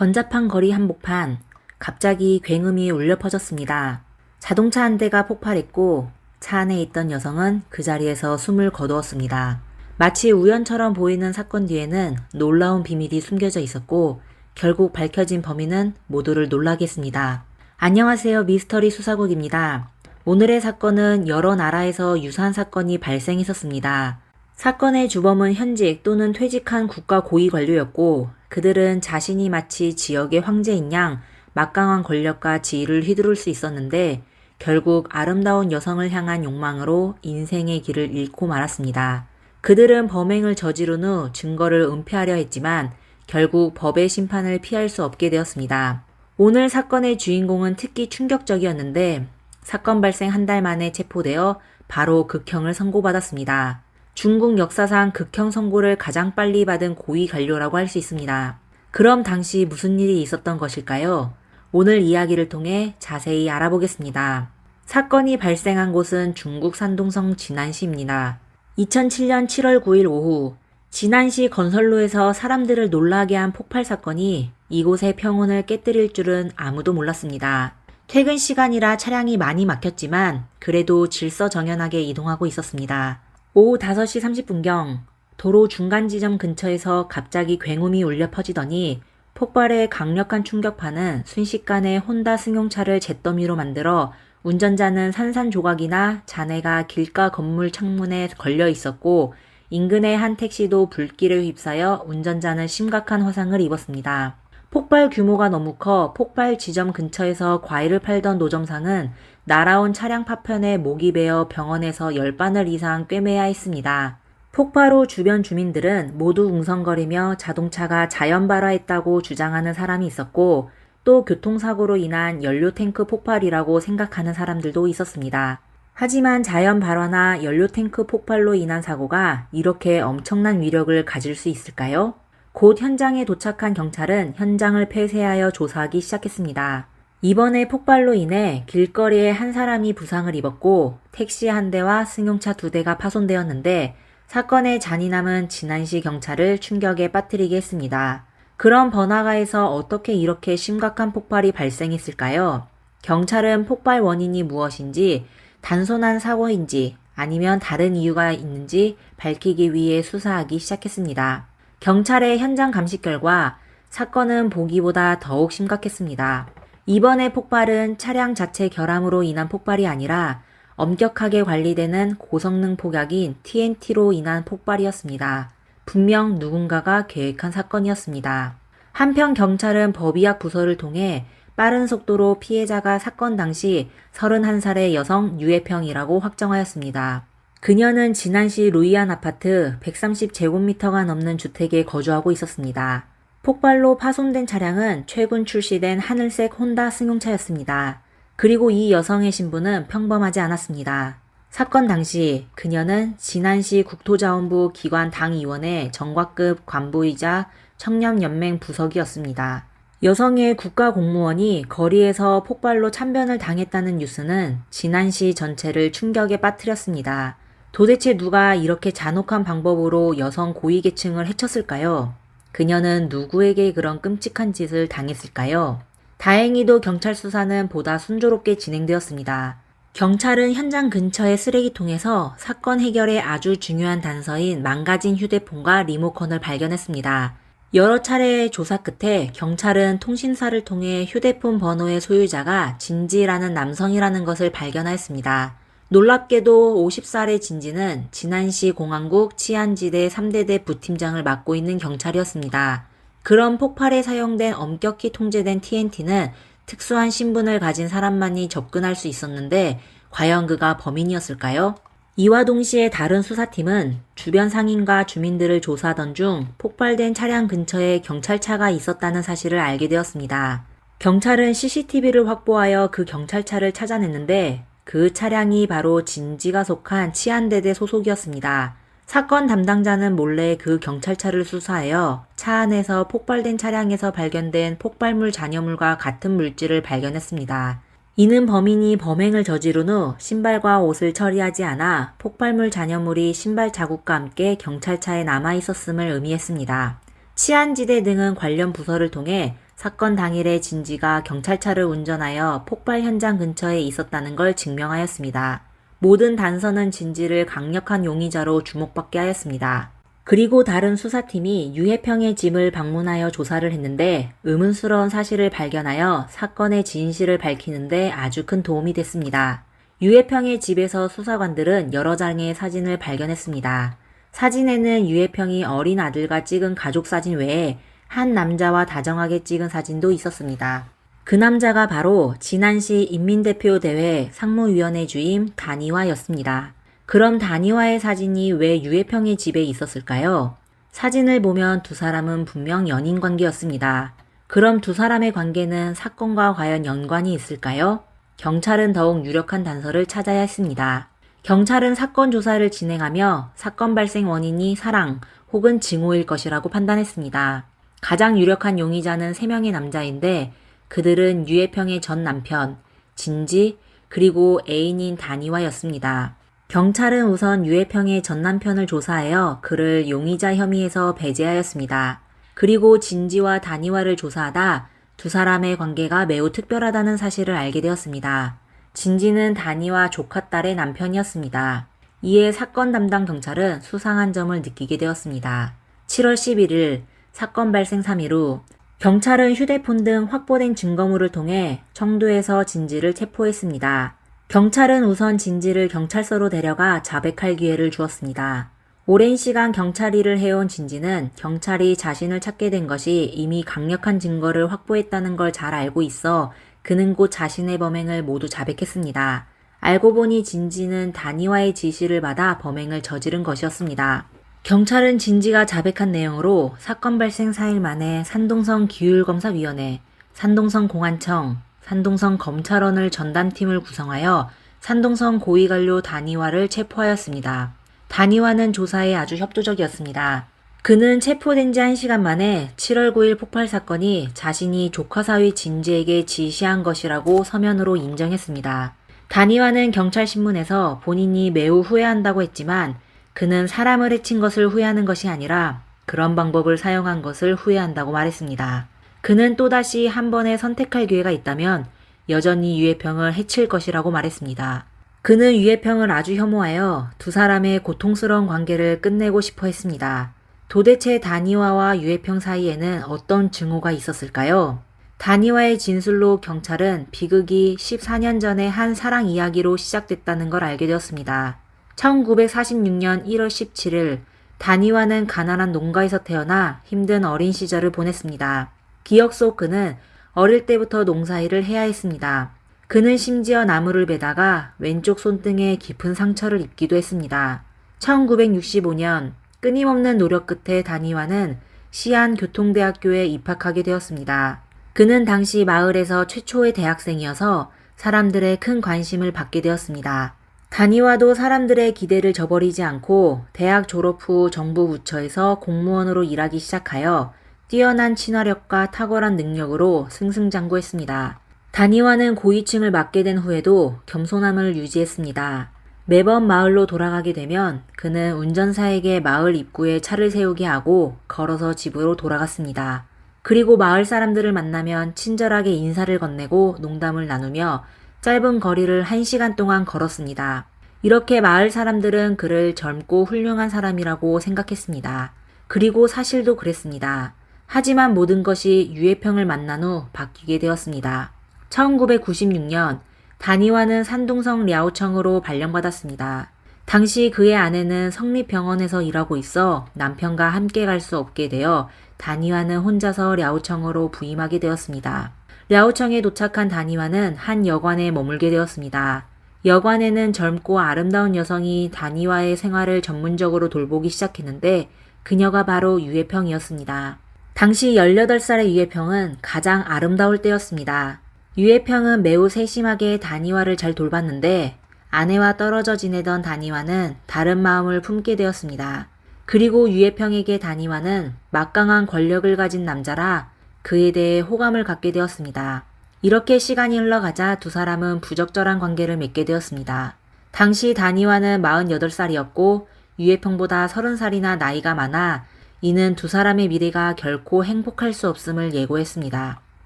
번잡한 거리 한복판, 갑자기 굉음이 울려 퍼졌습니다. 자동차 한 대가 폭발했고 차 안에 있던 여성은 그 자리에서 숨을 거두었습니다. 마치 우연처럼 보이는 사건 뒤에는 놀라운 비밀이 숨겨져 있었고 결국 밝혀진 범인은 모두를 놀라게 했습니다. 안녕하세요. 미스터리 수사국입니다. 오늘의 사건은 여러 나라에서 유사한 사건이 발생했었습니다. 사건의 주범은 현직 또는 퇴직한 국가 고위 관료였고 그들은 자신이 마치 지역의 황제인 양 막강한 권력과 지위를 휘두를 수 있었는데 결국 아름다운 여성을 향한 욕망으로 인생의 길을 잃고 말았습니다. 그들은 범행을 저지른 후 증거를 은폐하려 했지만 결국 법의 심판을 피할 수 없게 되었습니다. 오늘 사건의 주인공은 특히 충격적이었는데 사건 발생 한 달 만에 체포되어 바로 극형을 선고받았습니다. 중국 역사상 극형 선고를 가장 빨리 받은 고위 관료라고 할 수 있습니다. 그럼 당시 무슨 일이 있었던 것일까요? 오늘 이야기를 통해 자세히 알아보겠습니다. 사건이 발생한 곳은 중국 산동성 진안시입니다. 2007년 7월 9일 오후 진안시 건설로에서 사람들을 놀라게 한 폭발 사건이 이곳의 평온을 깨뜨릴 줄은 아무도 몰랐습니다. 퇴근 시간이라 차량이 많이 막혔지만 그래도 질서정연하게 이동하고 있었습니다. 오후 5시 30분경 도로 중간 지점 근처에서 갑자기 굉음이 울려 퍼지더니 폭발의 강력한 충격파는 순식간에 혼다 승용차를 잿더미로 만들어 운전자는 산산조각이나 잔해가 길가 건물 창문에 걸려 있었고 인근의 한 택시도 불길에 휩싸여 운전자는 심각한 화상을 입었습니다. 폭발 규모가 너무 커 폭발 지점 근처에서 과일을 팔던 노점상은 날아온 차량 파편에 목이 베어 병원에서 10바늘 이상 꿰매야 했습니다. 폭발 후 주변 주민들은 모두 웅성거리며 자동차가 자연 발화했다고 주장하는 사람이 있었고 또 교통사고로 인한 연료탱크 폭발이라고 생각하는 사람들도 있었습니다. 하지만 자연 발화나 연료탱크 폭발로 인한 사고가 이렇게 엄청난 위력을 가질 수 있을까요? 곧 현장에 도착한 경찰은 현장을 폐쇄하여 조사하기 시작했습니다. 이번에 폭발로 인해 길거리에 한 사람이 부상을 입었고 택시 한 대와 승용차 2대가 파손되었는데 사건의 잔인함은 진안시 경찰을 충격에 빠뜨리게 했습니다. 그럼 번화가에서 어떻게 이렇게 심각한 폭발이 발생했을까요? 경찰은 폭발 원인이 무엇인지 단순한 사고인지 아니면 다른 이유가 있는지 밝히기 위해 수사하기 시작했습니다. 경찰의 현장 감식 결과 사건은 보기보다 더욱 심각했습니다. 이번의 폭발은 차량 자체 결함으로 인한 폭발이 아니라 엄격하게 관리되는 고성능 폭약인 TNT로 인한 폭발이었습니다. 분명 누군가가 계획한 사건이었습니다. 한편 경찰은 법의학 부서를 통해 빠른 속도로 피해자가 사건 당시 31살의 여성 유해평이라고 확정하였습니다. 그녀는 진안시 루이안 아파트 130제곱미터가 넘는 주택에 거주하고 있었습니다. 폭발로 파손된 차량은 최근 출시된 하늘색 혼다 승용차였습니다. 그리고 이 여성의 신분은 평범하지 않았습니다. 사건 당시 그녀는 진안시 국토자원부 기관 당위원회 정과급 관부이자 청년연맹 부석이었습니다. 여성의 국가공무원이 거리에서 폭발로 참변을 당했다는 뉴스는 진안시 전체를 충격에 빠뜨렸습니다. 도대체 누가 이렇게 잔혹한 방법으로 여성 고위계층을 해쳤을까요? 그녀는 누구에게 그런 끔찍한 짓을 당했을까요? 다행히도 경찰 수사는 보다 순조롭게 진행되었습니다. 경찰은 현장 근처의 쓰레기통에서 사건 해결에 아주 중요한 단서인 망가진 휴대폰과 리모컨을 발견했습니다. 여러 차례의 조사 끝에 경찰은 통신사를 통해 휴대폰 번호의 소유자가 진지라는 남성이라는 것을 발견하였습니다. 놀랍게도 50살의 진지는 진안시 공안국 치안지대 3대대 부팀장을 맡고 있는 경찰이었습니다. 그런 폭발에 사용된 엄격히 통제된 TNT는 특수한 신분을 가진 사람만이 접근할 수 있었는데 과연 그가 범인이었을까요? 이와 동시에 다른 수사팀은 주변 상인과 주민들을 조사하던 중 폭발된 차량 근처에 경찰차가 있었다는 사실을 알게 되었습니다. 경찰은 CCTV를 확보하여 그 경찰차를 찾아냈는데 그 차량이 바로 진지가 속한 치안대대 소속이었습니다. 사건 담당자는 몰래 그 경찰차를 수사하여 차 안에서 폭발된 차량에서 발견된 폭발물 잔여물과 같은 물질을 발견했습니다. 이는 범인이 범행을 저지른 후 신발과 옷을 처리하지 않아 폭발물 잔여물이 신발 자국과 함께 경찰차에 남아 있었음을 의미했습니다. 치안지대 등은 관련 부서를 통해 사건 당일에 진지가 경찰차를 운전하여 폭발 현장 근처에 있었다는 걸 증명하였습니다. 모든 단서는 진지를 강력한 용의자로 주목받게 하였습니다. 그리고 다른 수사팀이 유해평의 집을 방문하여 조사를 했는데 의문스러운 사실을 발견하여 사건의 진실을 밝히는데 아주 큰 도움이 됐습니다. 유해평의 집에서 수사관들은 여러 장의 사진을 발견했습니다. 사진에는 유해평이 어린 아들과 찍은 가족 사진 외에 한 남자와 다정하게 찍은 사진도 있었습니다. 그 남자가 바로 지난시 인민대표 대회 상무위원회 주임 단이화였습니다. 그럼 단이화의 사진이 왜 유해평의 집에 있었을까요? 사진을 보면 두 사람은 분명 연인 관계였습니다. 그럼 두 사람의 관계는 사건과 과연 연관이 있을까요? 경찰은 더욱 유력한 단서를 찾아야 했습니다. 경찰은 사건 조사를 진행하며 사건 발생 원인이 사랑 혹은 증오일 것이라고 판단했습니다. 가장 유력한 용의자는 3명의 남자인데 그들은 유해평의 전 남편, 진지, 그리고 애인인 단이화였습니다. 경찰은 우선 유해평의 전 남편을 조사하여 그를 용의자 혐의에서 배제하였습니다. 그리고 진지와 단이화를 조사하다 두 사람의 관계가 매우 특별하다는 사실을 알게 되었습니다. 진지는 단이화 조카딸의 남편이었습니다. 이에 사건 담당 경찰은 수상한 점을 느끼게 되었습니다. 7월 11일 사건 발생 3일 후 경찰은 휴대폰 등 확보된 증거물을 통해 청도에서 진지를 체포했습니다. 경찰은 우선 진지를 경찰서로 데려가 자백할 기회를 주었습니다. 오랜 시간 경찰 일을 해온 진지는 경찰이 자신을 찾게 된 것이 이미 강력한 증거를 확보했다는 걸 잘 알고 있어 그는 곧 자신의 범행을 모두 자백했습니다. 알고 보니 진지는 단이화의 지시를 받아 범행을 저지른 것이었습니다. 경찰은 진지가 자백한 내용으로 사건 발생 4일 만에 산동성 기율검사위원회, 산동성 공안청, 산동성 검찰원을 전담팀을 구성하여 산동성 고위관료 단이화를 체포하였습니다. 단이화는 조사에 아주 협조적이었습니다. 그는 체포된 지 1시간 만에 7월 9일 폭발 사건이 자신이 조카 사위 진지에게 지시한 것이라고 서면으로 인정했습니다. 단이화는 경찰신문에서 본인이 매우 후회한다고 했지만 그는 사람을 해친 것을 후회하는 것이 아니라 그런 방법을 사용한 것을 후회한다고 말했습니다. 그는 또다시 한 번에 선택할 기회가 있다면 여전히 유해평을 해칠 것이라고 말했습니다. 그는 유해평을 아주 혐오하여 두 사람의 고통스러운 관계를 끝내고 싶어 했습니다. 도대체 단이화와 유해평 사이에는 어떤 증오가 있었을까요? 단이화의 진술로 경찰은 비극이 14년 전에 한 사랑 이야기로 시작됐다는 걸 알게 되었습니다. 1946년 1월 17일 단이화는 가난한 농가에서 태어나 힘든 어린 시절을 보냈습니다. 기억 속 그는 어릴 때부터 농사일을 해야 했습니다. 그는 심지어 나무를 베다가 왼쪽 손등에 깊은 상처를 입기도 했습니다. 1965년 끊임없는 노력 끝에 단이화는 시안교통대학교에 입학하게 되었습니다. 그는 당시 마을에서 최초의 대학생이어서 사람들의 큰 관심을 받게 되었습니다. 단이화도 사람들의 기대를 저버리지 않고 대학 졸업 후 정부 부처에서 공무원으로 일하기 시작하여 뛰어난 친화력과 탁월한 능력으로 승승장구했습니다. 단이화는 고위층을 맡게 된 후에도 겸손함을 유지했습니다. 매번 마을로 돌아가게 되면 그는 운전사에게 마을 입구에 차를 세우게 하고 걸어서 집으로 돌아갔습니다. 그리고 마을 사람들을 만나면 친절하게 인사를 건네고 농담을 나누며 짧은 거리를 1시간 동안 걸었습니다. 이렇게 마을 사람들은 그를 젊고 훌륭한 사람이라고 생각했습니다. 그리고 사실도 그랬습니다. 하지만 모든 것이 유해평을 만난 후 바뀌게 되었습니다. 1996년 단이화는 산동성 랴오청으로 발령받았습니다. 당시 그의 아내는 성립병원에서 일하고 있어 남편과 함께 갈 수 없게 되어 단이화는 혼자서 랴오청으로 부임하게 되었습니다. 랴오청에 도착한 단이화는 한 여관에 머물게 되었습니다. 여관에는 젊고 아름다운 여성이 단이화의 생활을 전문적으로 돌보기 시작했는데 그녀가 바로 유해평이었습니다. 당시 18살의 유해평은 가장 아름다울 때였습니다. 유해평은 매우 세심하게 단이화를 잘 돌봤는데 아내와 떨어져 지내던 단이화는 다른 마음을 품게 되었습니다. 그리고 유해평에게 단이화는 막강한 권력을 가진 남자라 그에 대해 호감을 갖게 되었습니다. 이렇게 시간이 흘러가자 두 사람은 부적절한 관계를 맺게 되었습니다. 당시 단이화는 48살이었고 유해평보다 30살이나 나이가 많아 이는 두 사람의 미래가 결코 행복할 수 없음을 예고했습니다.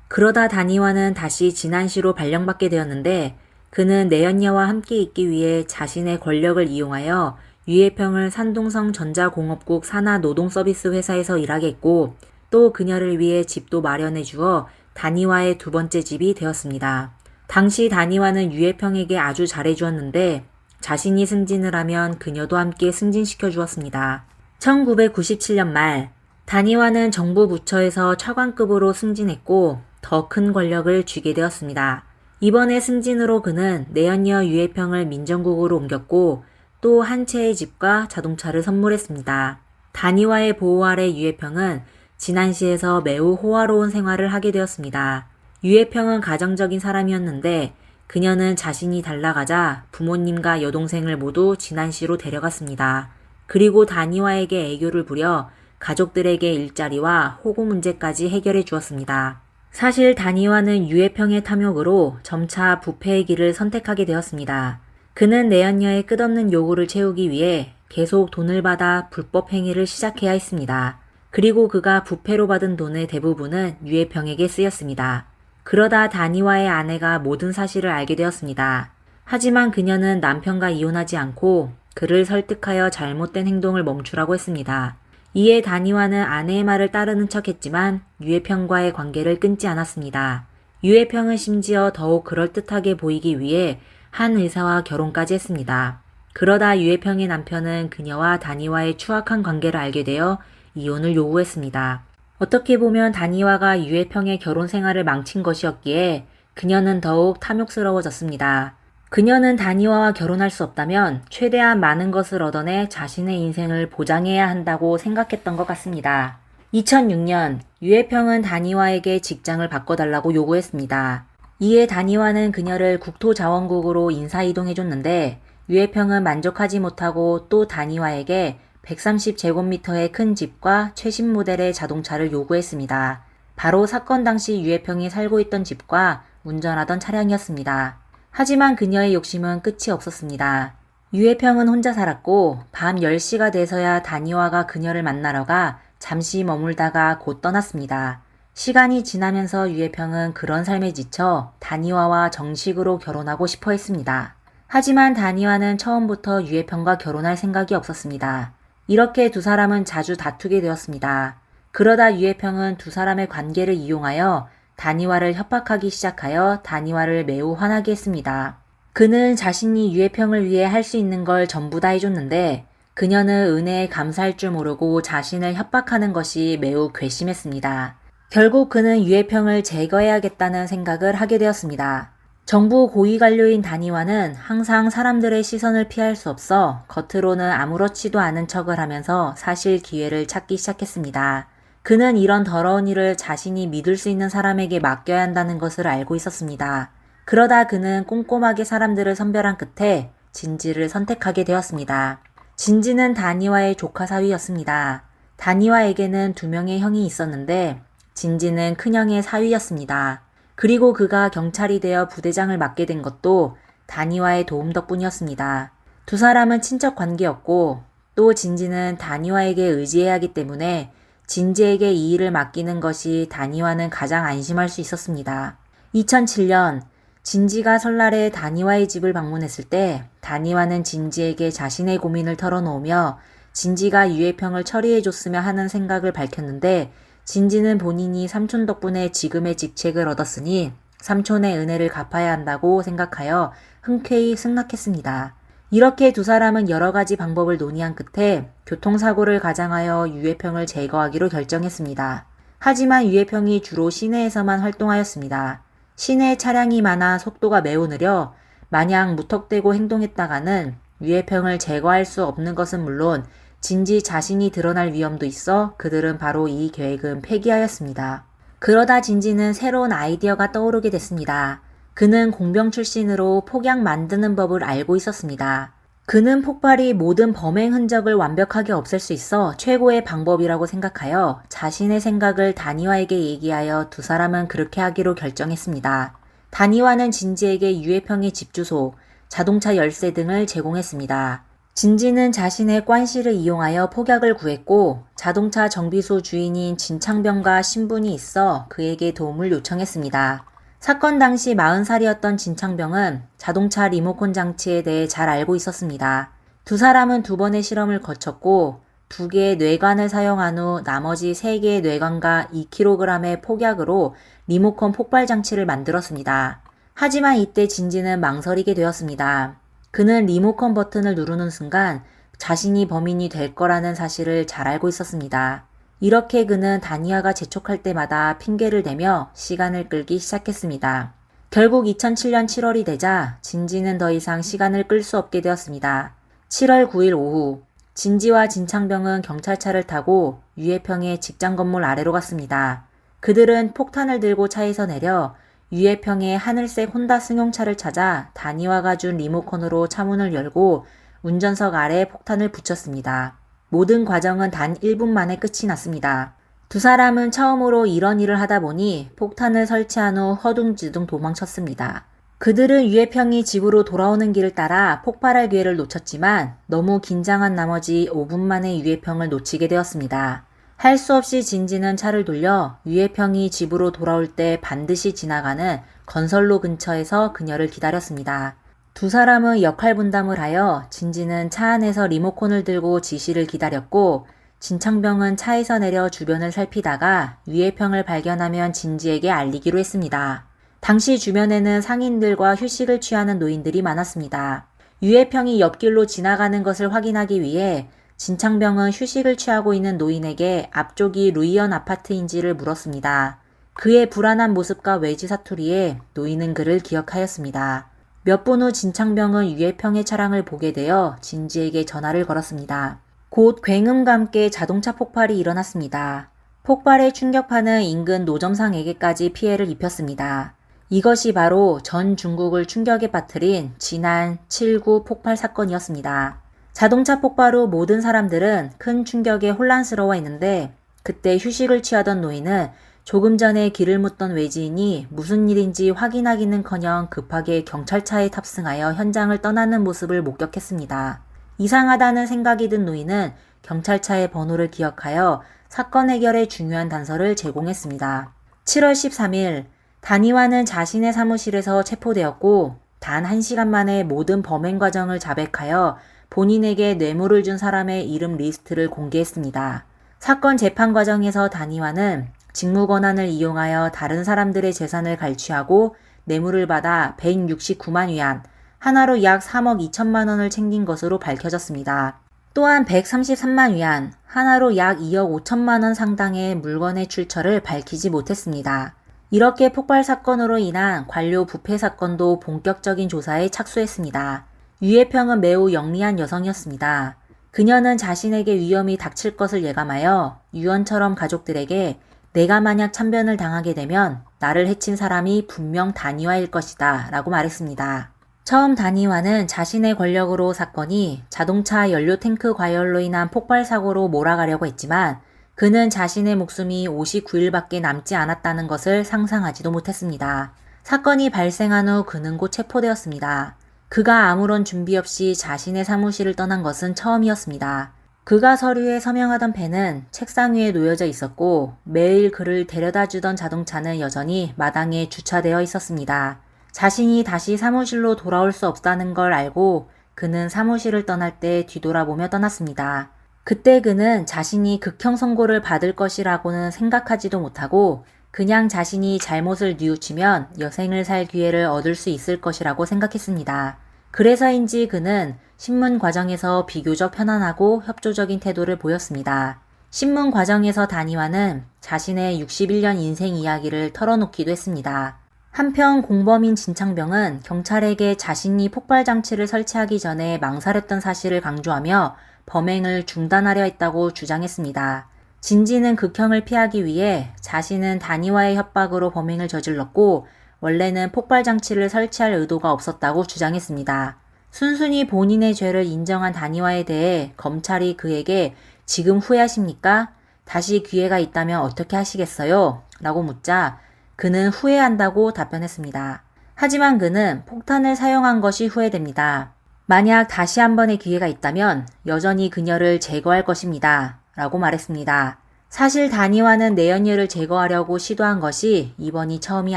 그러다 다니와는 다시 진안시로 발령받게 되었는데 그는 내연녀와 함께 있기 위해 자신의 권력을 이용하여 유해평을 산둥성 전자공업국 산하 노동서비스 회사에서 일하게 했고 또 그녀를 위해 집도 마련해 주어 다니와의 두 번째 집이 되었습니다. 당시 다니와는 유해평에게 아주 잘해 주었는데 자신이 승진을 하면 그녀도 함께 승진시켜 주었습니다. 1997년 말 다니와는 정부 부처에서 차관급으로 승진했고 더 큰 권력을 쥐게 되었습니다. 이번에 승진으로 그는 내연녀 유해평을 민정국으로 옮겼고 또 한 채의 집과 자동차를 선물했습니다. 다니와의 보호 아래 유해평은 진안시에서 매우 호화로운 생활을 하게 되었습니다. 유해평은 가정적인 사람이었는데 그녀는 자신이 달라가자 부모님과 여동생을 모두 진안시로 데려갔습니다. 그리고 다니와에게 애교를 부려 가족들에게 일자리와 호구 문제까지 해결해 주었습니다. 사실 다니와는 유해평의 탐욕으로 점차 부패의 길을 선택하게 되었습니다. 그는 내연녀의 끝없는 요구를 채우기 위해 계속 돈을 받아 불법 행위를 시작해야 했습니다. 그리고 그가 부패로 받은 돈의 대부분은 유해평에게 쓰였습니다. 그러다 다니와의 아내가 모든 사실을 알게 되었습니다. 하지만 그녀는 남편과 이혼하지 않고 그를 설득하여 잘못된 행동을 멈추라고 했습니다. 이에 다니와는 아내의 말을 따르는 척했지만 유해평과의 관계를 끊지 않았습니다. 유해평은 심지어 더욱 그럴듯하게 보이기 위해 한 의사와 결혼까지 했습니다. 그러다 유해평의 남편은 그녀와 다니와의 추악한 관계를 알게 되어 이혼을 요구했습니다. 어떻게 보면 다니와가 유해평의 결혼 생활을 망친 것이었기에 그녀는 더욱 탐욕스러워졌습니다. 그녀는 다니와와 결혼할 수 없다면 최대한 많은 것을 얻어내 자신의 인생을 보장해야 한다고 생각했던 것 같습니다. 2006년 유해평은 다니와에게 직장을 바꿔달라고 요구했습니다. 이에 다니와는 그녀를 국토자원국으로 인사이동해줬는데 유해평은 만족하지 못하고 또 다니와에게 130제곱미터의 큰 집과 최신 모델의 자동차를 요구했습니다. 바로 사건 당시 유해평이 살고 있던 집과 운전하던 차량이었습니다. 하지만 그녀의 욕심은 끝이 없었습니다. 유해평은 혼자 살았고 밤 10시가 돼서야 다니와가 그녀를 만나러 가 잠시 머물다가 곧 떠났습니다. 시간이 지나면서 유해평은 그런 삶에 지쳐 다니와와 정식으로 결혼하고 싶어 했습니다. 하지만 다니와는 처음부터 유해평과 결혼할 생각이 없었습니다. 이렇게 두 사람은 자주 다투게 되었습니다. 그러다 유해평은 두 사람의 관계를 이용하여 다니와를 협박하기 시작하여 다니와를 매우 화나게 했습니다. 그는 자신이 유해평을 위해 할 수 있는 걸 전부 다 해줬는데 그녀는 은혜에 감사할 줄 모르고 자신을 협박하는 것이 매우 괘씸했습니다. 결국 그는 유해평을 제거해야겠다는 생각을 하게 되었습니다. 정부 고위 관료인 다니와는 항상 사람들의 시선을 피할 수 없어 겉으로는 아무렇지도 않은 척을 하면서 사실 기회를 찾기 시작했습니다. 그는 이런 더러운 일을 자신이 믿을 수 있는 사람에게 맡겨야 한다는 것을 알고 있었습니다. 그러다 그는 꼼꼼하게 사람들을 선별한 끝에 진지를 선택하게 되었습니다. 진지는 다니와의 조카 사위였습니다. 다니와에게는 2명의 형이 있었는데 진지는 큰형의 사위였습니다. 그리고 그가 경찰이 되어 부대장을 맡게 된 것도 다니와의 도움 덕분이었습니다. 두 사람은 친척 관계였고 또 진지는 다니와에게 의지해야 하기 때문에 진지에게 이 일을 맡기는 것이 다니와는 가장 안심할 수 있었습니다. 2007년 진지가 설날에 다니와의 집을 방문했을 때 다니와는 진지에게 자신의 고민을 털어놓으며 진지가 유해평을 처리해줬으면 하는 생각을 밝혔는데 진지는 본인이 삼촌 덕분에 지금의 직책을 얻었으니 삼촌의 은혜를 갚아야 한다고 생각하여 흔쾌히 승낙했습니다. 이렇게 두 사람은 여러 가지 방법을 논의한 끝에 교통사고를 가장하여 유해평을 제거하기로 결정했습니다. 하지만 유해평이 주로 시내에서만 활동하였습니다. 시내에 차량이 많아 속도가 매우 느려 마냥 무턱대고 행동했다가는 유해평을 제거할 수 없는 것은 물론 진지 자신이 드러날 위험도 있어 그들은 바로 이 계획은 폐기하였습니다. 그러다 진지는 새로운 아이디어가 떠오르게 됐습니다. 그는 공병 출신으로 폭약 만드는 법을 알고 있었습니다. 그는 폭발이 모든 범행 흔적을 완벽하게 없앨 수 있어 최고의 방법이라고 생각하여 자신의 생각을 다니와에게 얘기하여 두 사람은 그렇게 하기로 결정했습니다. 다니와는 진지에게 유해평의 집 주소, 자동차 열쇠 등을 제공했습니다. 진지는 자신의 관시를 이용하여 폭약을 구했고 자동차 정비소 주인인 진창병과 신분이 있어 그에게 도움을 요청했습니다. 사건 당시 40살이었던 진창병은 자동차 리모컨 장치에 대해 잘 알고 있었습니다. 두 사람은 2번의 실험을 거쳤고 2개의 뇌관을 사용한 후 나머지 3개의 뇌관과 2kg의 폭약으로 리모컨 폭발 장치를 만들었습니다. 하지만 이때 진지는 망설이게 되었습니다. 그는 리모컨 버튼을 누르는 순간 자신이 범인이 될 거라는 사실을 잘 알고 있었습니다. 이렇게 그는 다니아가 재촉할 때마다 핑계를 대며 시간을 끌기 시작했습니다. 결국 2007년 7월이 되자 진지는 더 이상 시간을 끌 수 없게 되었습니다. 7월 9일 오후 진지와 진창병은 경찰차를 타고 유해평의 직장 건물 아래로 갔습니다. 그들은 폭탄을 들고 차에서 내려 유해평의 하늘색 혼다 승용차를 찾아 다니와가 준 리모컨으로 차문을 열고 운전석 아래에 폭탄을 붙였습니다. 모든 과정은 단 1분 만에 끝이 났습니다. 두 사람은 처음으로 이런 일을 하다 보니 폭탄을 설치한 후 허둥지둥 도망쳤습니다. 그들은 유해평이 집으로 돌아오는 길을 따라 폭발할 기회를 놓쳤지만 너무 긴장한 나머지 5분 만에 유해평을 놓치게 되었습니다. 할 수 없이 진지는 차를 돌려 유해평이 집으로 돌아올 때 반드시 지나가는 건설로 근처에서 그녀를 기다렸습니다. 두 사람은 역할 분담을 하여 진지는 차 안에서 리모컨을 들고 지시를 기다렸고 진창병은 차에서 내려 주변을 살피다가 유해평을 발견하면 진지에게 알리기로 했습니다. 당시 주변에는 상인들과 휴식을 취하는 노인들이 많았습니다. 유해평이 옆길로 지나가는 것을 확인하기 위해 진창병은 휴식을 취하고 있는 노인에게 앞쪽이 루이언 아파트인지를 물었습니다. 그의 불안한 모습과 외지 사투리에 노인은 그를 기억하였습니다. 몇 분 후 진창병은 유해평의 차량을 보게 되어 진지에게 전화를 걸었습니다. 곧 굉음과 함께 자동차 폭발이 일어났습니다. 폭발의 충격파는 인근 노점상에게까지 피해를 입혔습니다. 이것이 바로 전 중국을 충격에 빠뜨린 지난 7.9 폭발 사건이었습니다. 자동차 폭발 후 모든 사람들은 큰 충격에 혼란스러워했는데 그때 휴식을 취하던 노인은 조금 전에 길을 묻던 외지인이 무슨 일인지 확인하기는커녕 급하게 경찰차에 탑승하여 현장을 떠나는 모습을 목격했습니다. 이상하다는 생각이 든 노인은 경찰차의 번호를 기억하여 사건 해결에 중요한 단서를 제공했습니다. 7월 13일 다니와는 자신의 사무실에서 체포되었고 단 1시간 만에 모든 범행 과정을 자백하여 본인에게 뇌물을 준 사람의 이름 리스트를 공개했습니다. 사건 재판 과정에서 다니와는 직무 권한을 이용하여 다른 사람들의 재산을 갈취하고 뇌물을 받아 169만 위안, 하나로 약 3억 2천만 원을 챙긴 것으로 밝혀졌습니다. 또한 133만 위안, 하나로 약 2억 5천만 원 상당의 물건의 출처를 밝히지 못했습니다. 이렇게 폭발 사건으로 인한 관료 부패 사건도 본격적인 조사에 착수했습니다. 유해평은 매우 영리한 여성이었습니다. 그녀는 자신에게 위험이 닥칠 것을 예감하여 유언처럼 가족들에게 내가 만약 참변을 당하게 되면 나를 해친 사람이 분명 다니와일 것이다 라고 말했습니다. 처음 다니와는 자신의 권력으로 사건이 자동차 연료 탱크 과열로 인한 폭발 사고로 몰아가려고 했지만 그는 자신의 목숨이 59일밖에 남지 않았다는 것을 상상하지도 못했습니다. 사건이 발생한 후 그는 곧 체포되었습니다. 그가 아무런 준비 없이 자신의 사무실을 떠난 것은 처음이었습니다. 그가 서류에 서명하던 펜은 책상 위에 놓여져 있었고 매일 그를 데려다 주던 자동차는 여전히 마당에 주차되어 있었습니다. 자신이 다시 사무실로 돌아올 수 없다는 걸 알고 그는 사무실을 떠날 때 뒤돌아보며 떠났습니다. 그때 그는 자신이 극형 선고를 받을 것이라고는 생각하지도 못하고 그냥 자신이 잘못을 뉘우치면 여생을 살 기회를 얻을 수 있을 것이라고 생각했습니다. 그래서인지 그는 신문 과정에서 비교적 편안하고 협조적인 태도를 보였습니다. 신문 과정에서 다니와는 자신의 61년 인생 이야기를 털어놓기도 했습니다. 한편 공범인 진창병은 경찰에게 자신이 폭발 장치를 설치하기 전에 망설였던 사실을 강조하며 범행을 중단하려 했다고 주장했습니다. 진지는 극형을 피하기 위해 자신은 다니와의 협박으로 범행을 저질렀고 원래는 폭발 장치를 설치할 의도가 없었다고 주장했습니다. 순순히 본인의 죄를 인정한 다니와에 대해 검찰이 그에게 지금 후회하십니까? 다시 기회가 있다면 어떻게 하시겠어요? 라고 묻자 그는 후회한다고 답변했습니다. 하지만 그는 폭탄을 사용한 것이 후회됩니다. 만약 다시 한 번의 기회가 있다면 여전히 그녀를 제거할 것입니다. 라고 말했습니다. 사실 다니와는 내연녀를 제거하려고 시도한 것이 이번이 처음이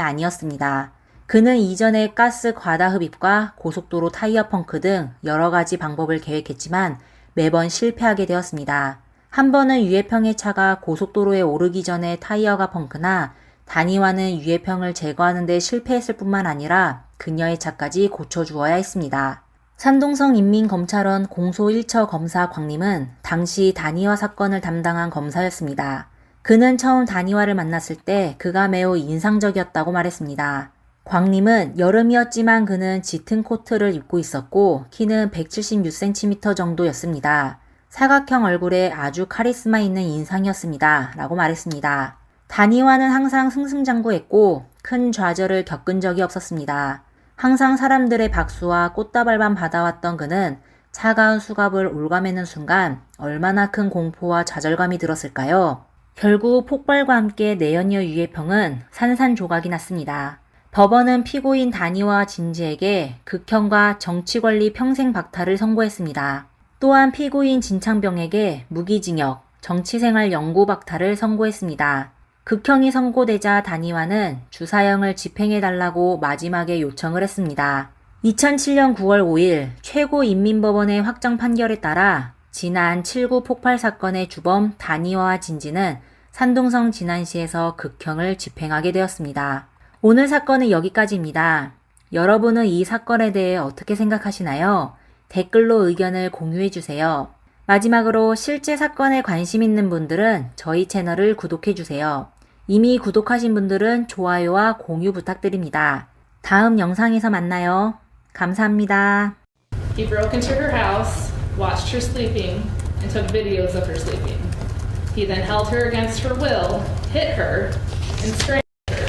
아니었습니다. 그는 이전에 가스 과다 흡입과 고속도로 타이어 펑크 등 여러 가지 방법을 계획했지만 매번 실패하게 되었습니다. 한 번은 유해평의 차가 고속도로에 오르기 전에 타이어가 펑크나 다니와는 유해평을 제거하는 데 실패했을 뿐만 아니라 그녀의 차까지 고쳐주어야 했습니다. 산동성 인민검찰원 공소 1처 검사 광림은 당시 다니와 사건을 담당한 검사였습니다. 그는 처음 다니와를 만났을 때 그가 매우 인상적이었다고 말했습니다. 광림은 여름이었지만 그는 짙은 코트를 입고 있었고 키는 176cm 정도였습니다. 사각형 얼굴에 아주 카리스마 있는 인상이었습니다. 라고 말했습니다. 다니와는 항상 승승장구했고 큰 좌절을 겪은 적이 없었습니다. 항상 사람들의 박수와 꽃다발만 받아왔던 그는 차가운 수갑을 올가매는 순간 얼마나 큰 공포와 좌절감이 들었을까요? 결국 폭발과 함께 내연녀 유해평은 산산조각이 났습니다. 법원은 피고인 다니와 진지에게 극형과 정치권리 평생 박탈을 선고했습니다. 또한 피고인 진창병에게 무기징역, 정치생활 영구 박탈을 선고했습니다. 극형이 선고되자 다니와는 주사형을 집행해달라고 마지막에 요청을 했습니다. 2007년 9월 5일 최고인민법원의 확정 판결에 따라 지난 7.9 폭발 사건의 주범 다니와와 진지는 산동성 진안시에서 극형을 집행하게 되었습니다. 오늘 사건은 여기까지입니다. 여러분은 이 사건에 대해 어떻게 생각하시나요? 댓글로 의견을 공유해주세요. 마지막으로 실제 사건에 관심 있는 분들은 저희 채널을 구독해주세요. 이미 구독하신 분들은 좋아요와 공유 부탁드립니다. 다음 영상에서 만나요. 감사합니다. He broke into her house, watched her sleeping, and took videos of her sleeping. He then held her against her will, hit her, and strangled her.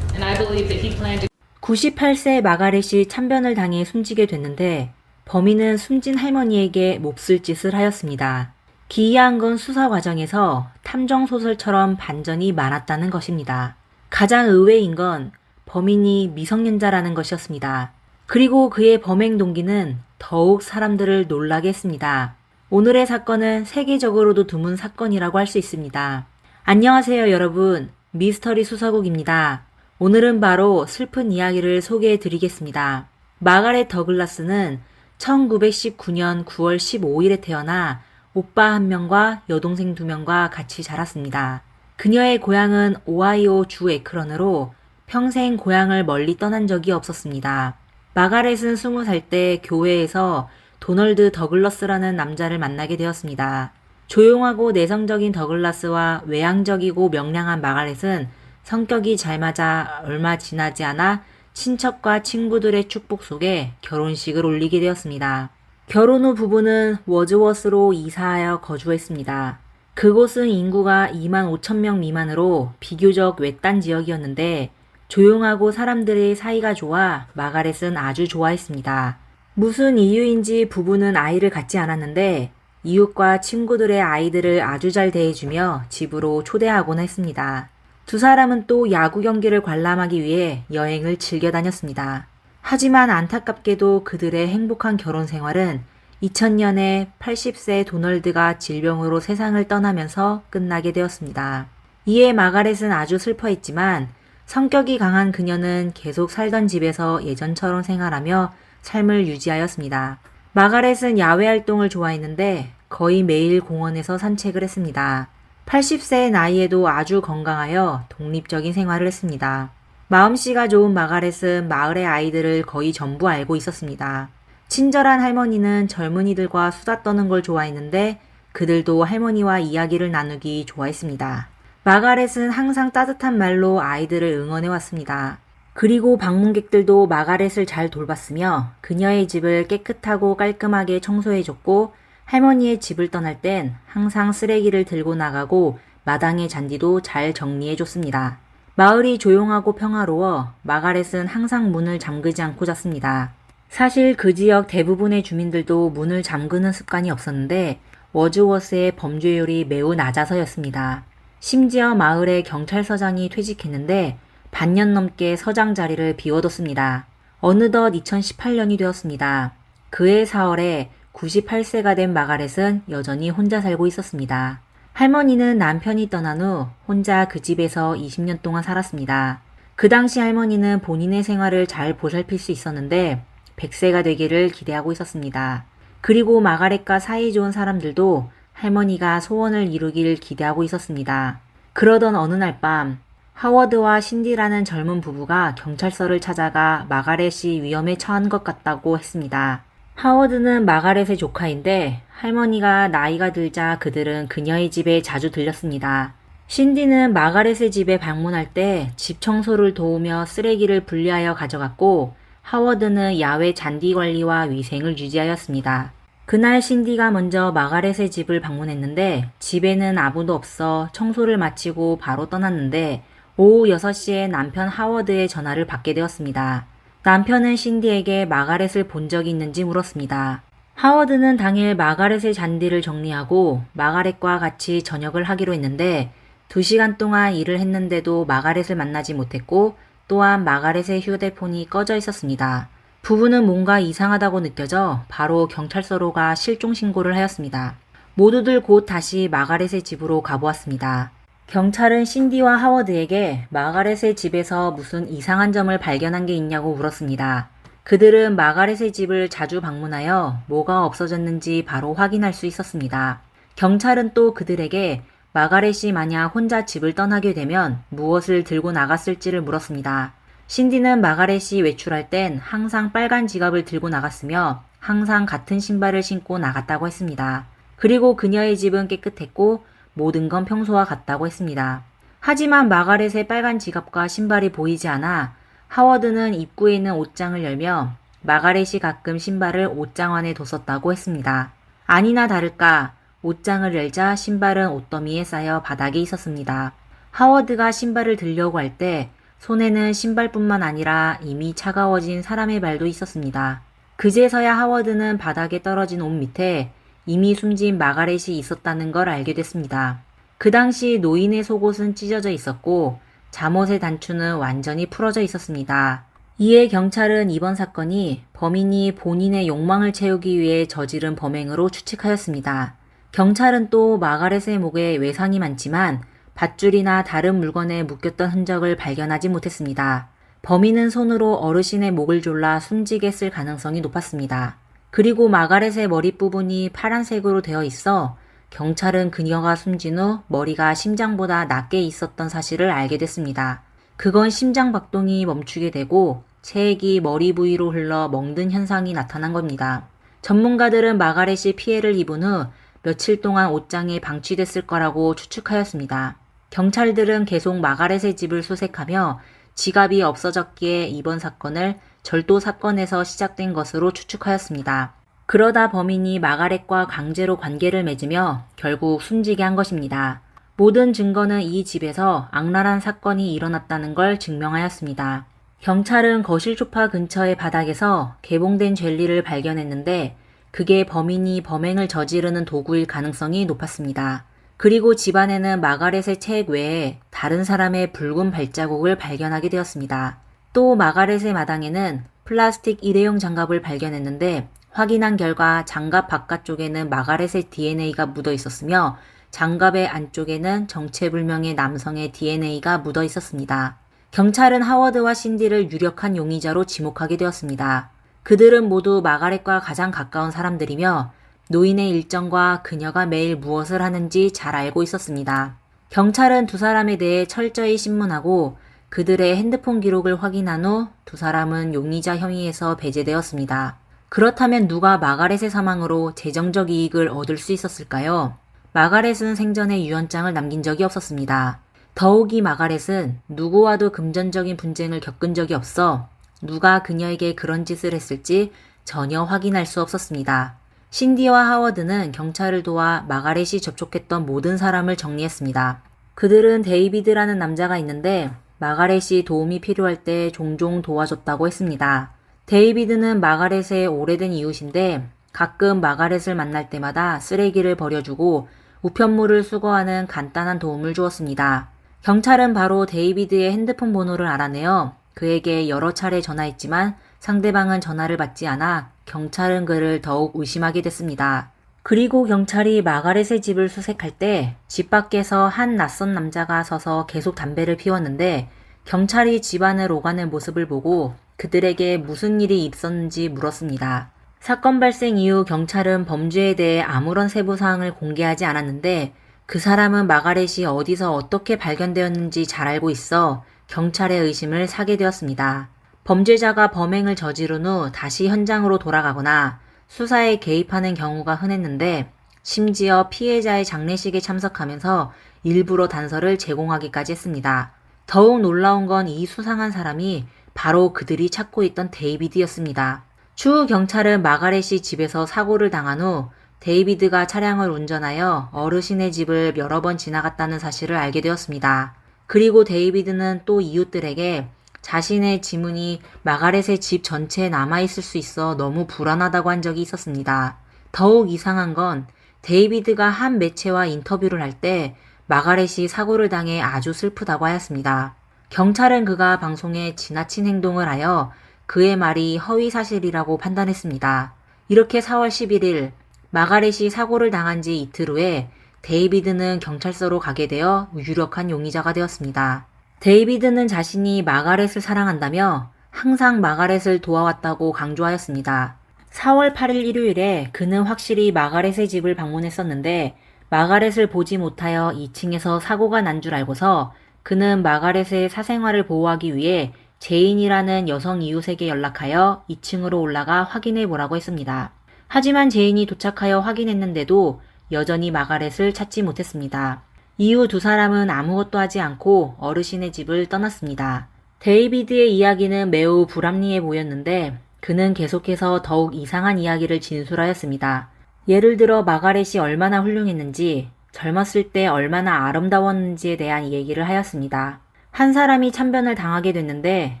And I believe that he planned to 98세 마가렛이 참변을 당해 숨지게 됐는데 범인은 숨진 할머니에게 몹쓸 짓을 하였습니다. 기이한 건 수사 과정에서 탐정소설처럼 반전이 많았다는 것입니다. 가장 의외인 건 범인이 미성년자라는 것이었습니다. 그리고 그의 범행 동기는 더욱 사람들을 놀라게 했습니다. 오늘의 사건은 세계적으로도 드문 사건이라고 할 수 있습니다. 안녕하세요 여러분, 미스터리 수사국입니다. 오늘은 바로 슬픈 이야기를 소개해 드리겠습니다. 마가렛 더글라스는 1919년 9월 15일에 태어나 오빠 한 명과 여동생 2명과 같이 자랐습니다. 그녀의 고향은 오하이오 주 에크런으로 평생 고향을 멀리 떠난 적이 없었습니다. 마가렛은 20살 때 교회에서 도널드 더글러스라는 남자를 만나게 되었습니다. 조용하고 내성적인 더글라스와 외향적이고 명랑한 마가렛은 성격이 잘 맞아 얼마 지나지 않아 친척과 친구들의 축복 속에 결혼식을 올리게 되었습니다. 결혼 후 부부는 워즈워스로 이사하여 거주했습니다. 그곳은 인구가 2만 5천 명 미만으로 비교적 외딴 지역이었는데 조용하고 사람들의 사이가 좋아 마가렛은 아주 좋아했습니다. 무슨 이유인지 부부는 아이를 갖지 않았는데 이웃과 친구들의 아이들을 아주 잘 대해주며 집으로 초대하곤 했습니다. 두 사람은 또 야구 경기를 관람하기 위해 여행을 즐겨 다녔습니다. 하지만 안타깝게도 그들의 행복한 결혼 생활은 2000년에 80세 도널드가 질병으로 세상을 떠나면서 끝나게 되었습니다. 이에 마가렛은 아주 슬퍼했지만 성격이 강한 그녀는 계속 살던 집에서 예전처럼 생활하며 삶을 유지하였습니다. 마가렛은 야외 활동을 좋아했는데 거의 매일 공원에서 산책을 했습니다. 80세의 나이에도 아주 건강하여 독립적인 생활을 했습니다. 마음씨가 좋은 마가렛은 마을의 아이들을 거의 전부 알고 있었습니다. 친절한 할머니는 젊은이들과 수다 떠는 걸 좋아했는데 그들도 할머니와 이야기를 나누기 좋아했습니다. 마가렛은 항상 따뜻한 말로 아이들을 응원해 왔습니다. 그리고 방문객들도 마가렛을 잘 돌봤으며 그녀의 집을 깨끗하고 깔끔하게 청소해줬고 할머니의 집을 떠날 땐 항상 쓰레기를 들고 나가고 마당의 잔디도 잘 정리해줬습니다. 마을이 조용하고 평화로워 마가렛은 항상 문을 잠그지 않고 잤습니다. 사실 그 지역 대부분의 주민들도 문을 잠그는 습관이 없었는데 워즈워스의 범죄율이 매우 낮아서였습니다. 심지어 마을의 경찰서장이 퇴직했는데 반년 넘게 서장 자리를 비워뒀습니다. 어느덧 2018년이 되었습니다. 그해 4월에 98세가 된 마가렛은 여전히 혼자 살고 있었습니다. 할머니는 남편이 떠난 후 혼자 그 집에서 20년 동안 살았습니다. 그 당시 할머니는 본인의 생활을 잘 보살필 수 있었는데 100세가 되기를 기대하고 있었습니다. 그리고 마가렛과 사이 좋은 사람들도 할머니가 소원을 이루길 기대하고 있었습니다. 그러던 어느 날 밤 하워드와 신디라는 젊은 부부가 경찰서를 찾아가 마가렛이 위험에 처한 것 같다고 했습니다. 하워드는 마가렛의 조카인데 할머니가 나이가 들자 그들은 그녀의 집에 자주 들렸습니다. 신디는 마가렛의 집에 방문할 때 집 청소를 도우며 쓰레기를 분리하여 가져갔고 하워드는 야외 잔디 관리와 위생을 유지하였습니다. 그날 신디가 먼저 마가렛의 집을 방문했는데 집에는 아무도 없어 청소를 마치고 바로 떠났는데 오후 6시에 남편 하워드의 전화를 받게 되었습니다. 남편은 신디에게 마가렛을 본 적이 있는지 물었습니다. 하워드는 당일 마가렛의 잔디를 정리하고 마가렛과 같이 저녁을 하기로 했는데 2시간 동안 일을 했는데도 마가렛을 만나지 못했고 또한 마가렛의 휴대폰이 꺼져 있었습니다. 부부는 뭔가 이상하다고 느껴져 바로 경찰서로 가 실종 신고를 하였습니다. 모두들 곧 다시 마가렛의 집으로 가보았습니다. 경찰은 신디와 하워드에게 마가렛의 집에서 무슨 이상한 점을 발견한 게 있냐고 물었습니다. 그들은 마가렛의 집을 자주 방문하여 뭐가 없어졌는지 바로 확인할 수 있었습니다. 경찰은 또 그들에게 마가렛이 만약 혼자 집을 떠나게 되면 무엇을 들고 나갔을지를 물었습니다. 신디는 마가렛이 외출할 땐 항상 빨간 지갑을 들고 나갔으며 항상 같은 신발을 신고 나갔다고 했습니다. 그리고 그녀의 집은 깨끗했고 모든 건 평소와 같다고 했습니다. 하지만 마가렛의 빨간 지갑과 신발이 보이지 않아 하워드는 입구에 있는 옷장을 열며 마가렛이 가끔 신발을 옷장 안에 뒀었다고 했습니다. 아니나 다를까 옷장을 열자 신발은 옷더미에 쌓여 바닥에 있었습니다. 하워드가 신발을 들려고 할 때 손에는 신발뿐만 아니라 이미 차가워진 사람의 발도 있었습니다. 그제서야 하워드는 바닥에 떨어진 옷 밑에 이미 숨진 마가렛이 있었다는 걸 알게 됐습니다. 그 당시 노인의 속옷은 찢어져 있었고 잠옷의 단추는 완전히 풀어져 있었습니다. 이에 경찰은 이번 사건이 범인이 본인의 욕망을 채우기 위해 저지른 범행으로 추측하였습니다. 경찰은 또 마가렛의 목에 외상이 많지만 밧줄이나 다른 물건에 묶였던 흔적을 발견하지 못했습니다. 범인은 손으로 어르신의 목을 졸라 숨지게 쓸 가능성이 높았습니다. 그리고 마가렛의 머리 부분이 파란색으로 되어 있어 경찰은 그녀가 숨진 후 머리가 심장보다 낮게 있었던 사실을 알게 됐습니다. 그건 심장 박동이 멈추게 되고 체액이 머리 부위로 흘러 멍든 현상이 나타난 겁니다. 전문가들은 마가렛이 피해를 입은 후 며칠 동안 옷장에 방치됐을 거라고 추측하였습니다. 경찰들은 계속 마가렛의 집을 수색하며 지갑이 없어졌기에 이번 사건을 절도 사건에서 시작된 것으로 추측하였습니다. 그러다 범인이 마가렛과 강제로 관계를 맺으며 결국 숨지게 한 것입니다. 모든 증거는 이 집에서 악랄한 사건이 일어났다는 걸 증명하였습니다. 경찰은 거실 소파 근처의 바닥에서 개봉된 젤리를 발견했는데 그게 범인이 범행을 저지르는 도구일 가능성이 높았습니다. 그리고 집안에는 마가렛의 책 외에 다른 사람의 붉은 발자국을 발견하게 되었습니다. 또 마가렛의 마당에는 플라스틱 일회용 장갑을 발견했는데 확인한 결과 장갑 바깥쪽에는 마가렛의 DNA가 묻어 있었으며 장갑의 안쪽에는 정체불명의 남성의 DNA가 묻어 있었습니다. 경찰은 하워드와 신디를 유력한 용의자로 지목하게 되었습니다. 그들은 모두 마가렛과 가장 가까운 사람들이며 노인의 일정과 그녀가 매일 무엇을 하는지 잘 알고 있었습니다. 경찰은 두 사람에 대해 철저히 신문하고 그들의 핸드폰 기록을 확인한 후 두 사람은 용의자 혐의에서 배제되었습니다. 그렇다면 누가 마가렛의 사망으로 재정적 이익을 얻을 수 있었을까요? 마가렛은 생전에 유언장을 남긴 적이 없었습니다. 더욱이 마가렛은 누구와도 금전적인 분쟁을 겪은 적이 없어 누가 그녀에게 그런 짓을 했을지 전혀 확인할 수 없었습니다. 신디와 하워드는 경찰을 도와 마가렛이 접촉했던 모든 사람을 정리했습니다. 그들은 데이비드라는 남자가 있는데 마가렛이 도움이 필요할 때 종종 도와줬다고 했습니다. 데이비드는 마가렛의 오래된 이웃인데 가끔 마가렛을 만날 때마다 쓰레기를 버려주고 우편물을 수거하는 간단한 도움을 주었습니다. 경찰은 바로 데이비드의 핸드폰 번호를 알아내어 그에게 여러 차례 전화했지만 상대방은 전화를 받지 않아 경찰은 그를 더욱 의심하게 됐습니다. 그리고 경찰이 마가렛의 집을 수색할 때 집 밖에서 한 낯선 남자가 서서 계속 담배를 피웠는데 경찰이 집 안을 오가는 모습을 보고 그들에게 무슨 일이 있었는지 물었습니다. 사건 발생 이후 경찰은 범죄에 대해 아무런 세부 사항을 공개하지 않았는데 그 사람은 마가렛이 어디서 어떻게 발견되었는지 잘 알고 있어 경찰의 의심을 사게 되었습니다. 범죄자가 범행을 저지른 후 다시 현장으로 돌아가거나 수사에 개입하는 경우가 흔했는데 심지어 피해자의 장례식에 참석하면서 일부러 단서를 제공하기까지 했습니다. 더욱 놀라운 건 이 수상한 사람이 바로 그들이 찾고 있던 데이비드였습니다. 추후 경찰은 마가렛이 집에서 사고를 당한 후 데이비드가 차량을 운전하여 어르신의 집을 여러 번 지나갔다는 사실을 알게 되었습니다. 그리고 데이비드는 또 이웃들에게 자신의 지문이 마가렛의 집 전체에 남아있을 수 있어 너무 불안하다고 한 적이 있었습니다. 더욱 이상한 건 데이비드가 한 매체와 인터뷰를 할 때 마가렛이 사고를 당해 아주 슬프다고 하였습니다. 경찰은 그가 방송에 지나친 행동을 하여 그의 말이 허위 사실이라고 판단했습니다. 이렇게 4월 11일 마가렛이 사고를 당한 지 이틀 후에 데이비드는 경찰서로 가게 되어 유력한 용의자가 되었습니다. 데이비드는 자신이 마가렛을 사랑한다며 항상 마가렛을 도와왔다고 강조하였습니다. 4월 8일 일요일에 그는 확실히 마가렛의 집을 방문했었는데 마가렛을 보지 못하여 2층에서 사고가 난 줄 알고서 그는 마가렛의 사생활을 보호하기 위해 제인이라는 여성 이웃에게 연락하여 2층으로 올라가 확인해 보라고 했습니다. 하지만 제인이 도착하여 확인했는데도 여전히 마가렛을 찾지 못했습니다. 이후 두 사람은 아무것도 하지 않고 어르신의 집을 떠났습니다. 데이비드의 이야기는 매우 불합리해 보였는데 그는 계속해서 더욱 이상한 이야기를 진술하였습니다. 예를 들어 마가렛이 얼마나 훌륭했는지, 젊었을 때 얼마나 아름다웠는지에 대한 얘기를 하였습니다. 한 사람이 참변을 당하게 됐는데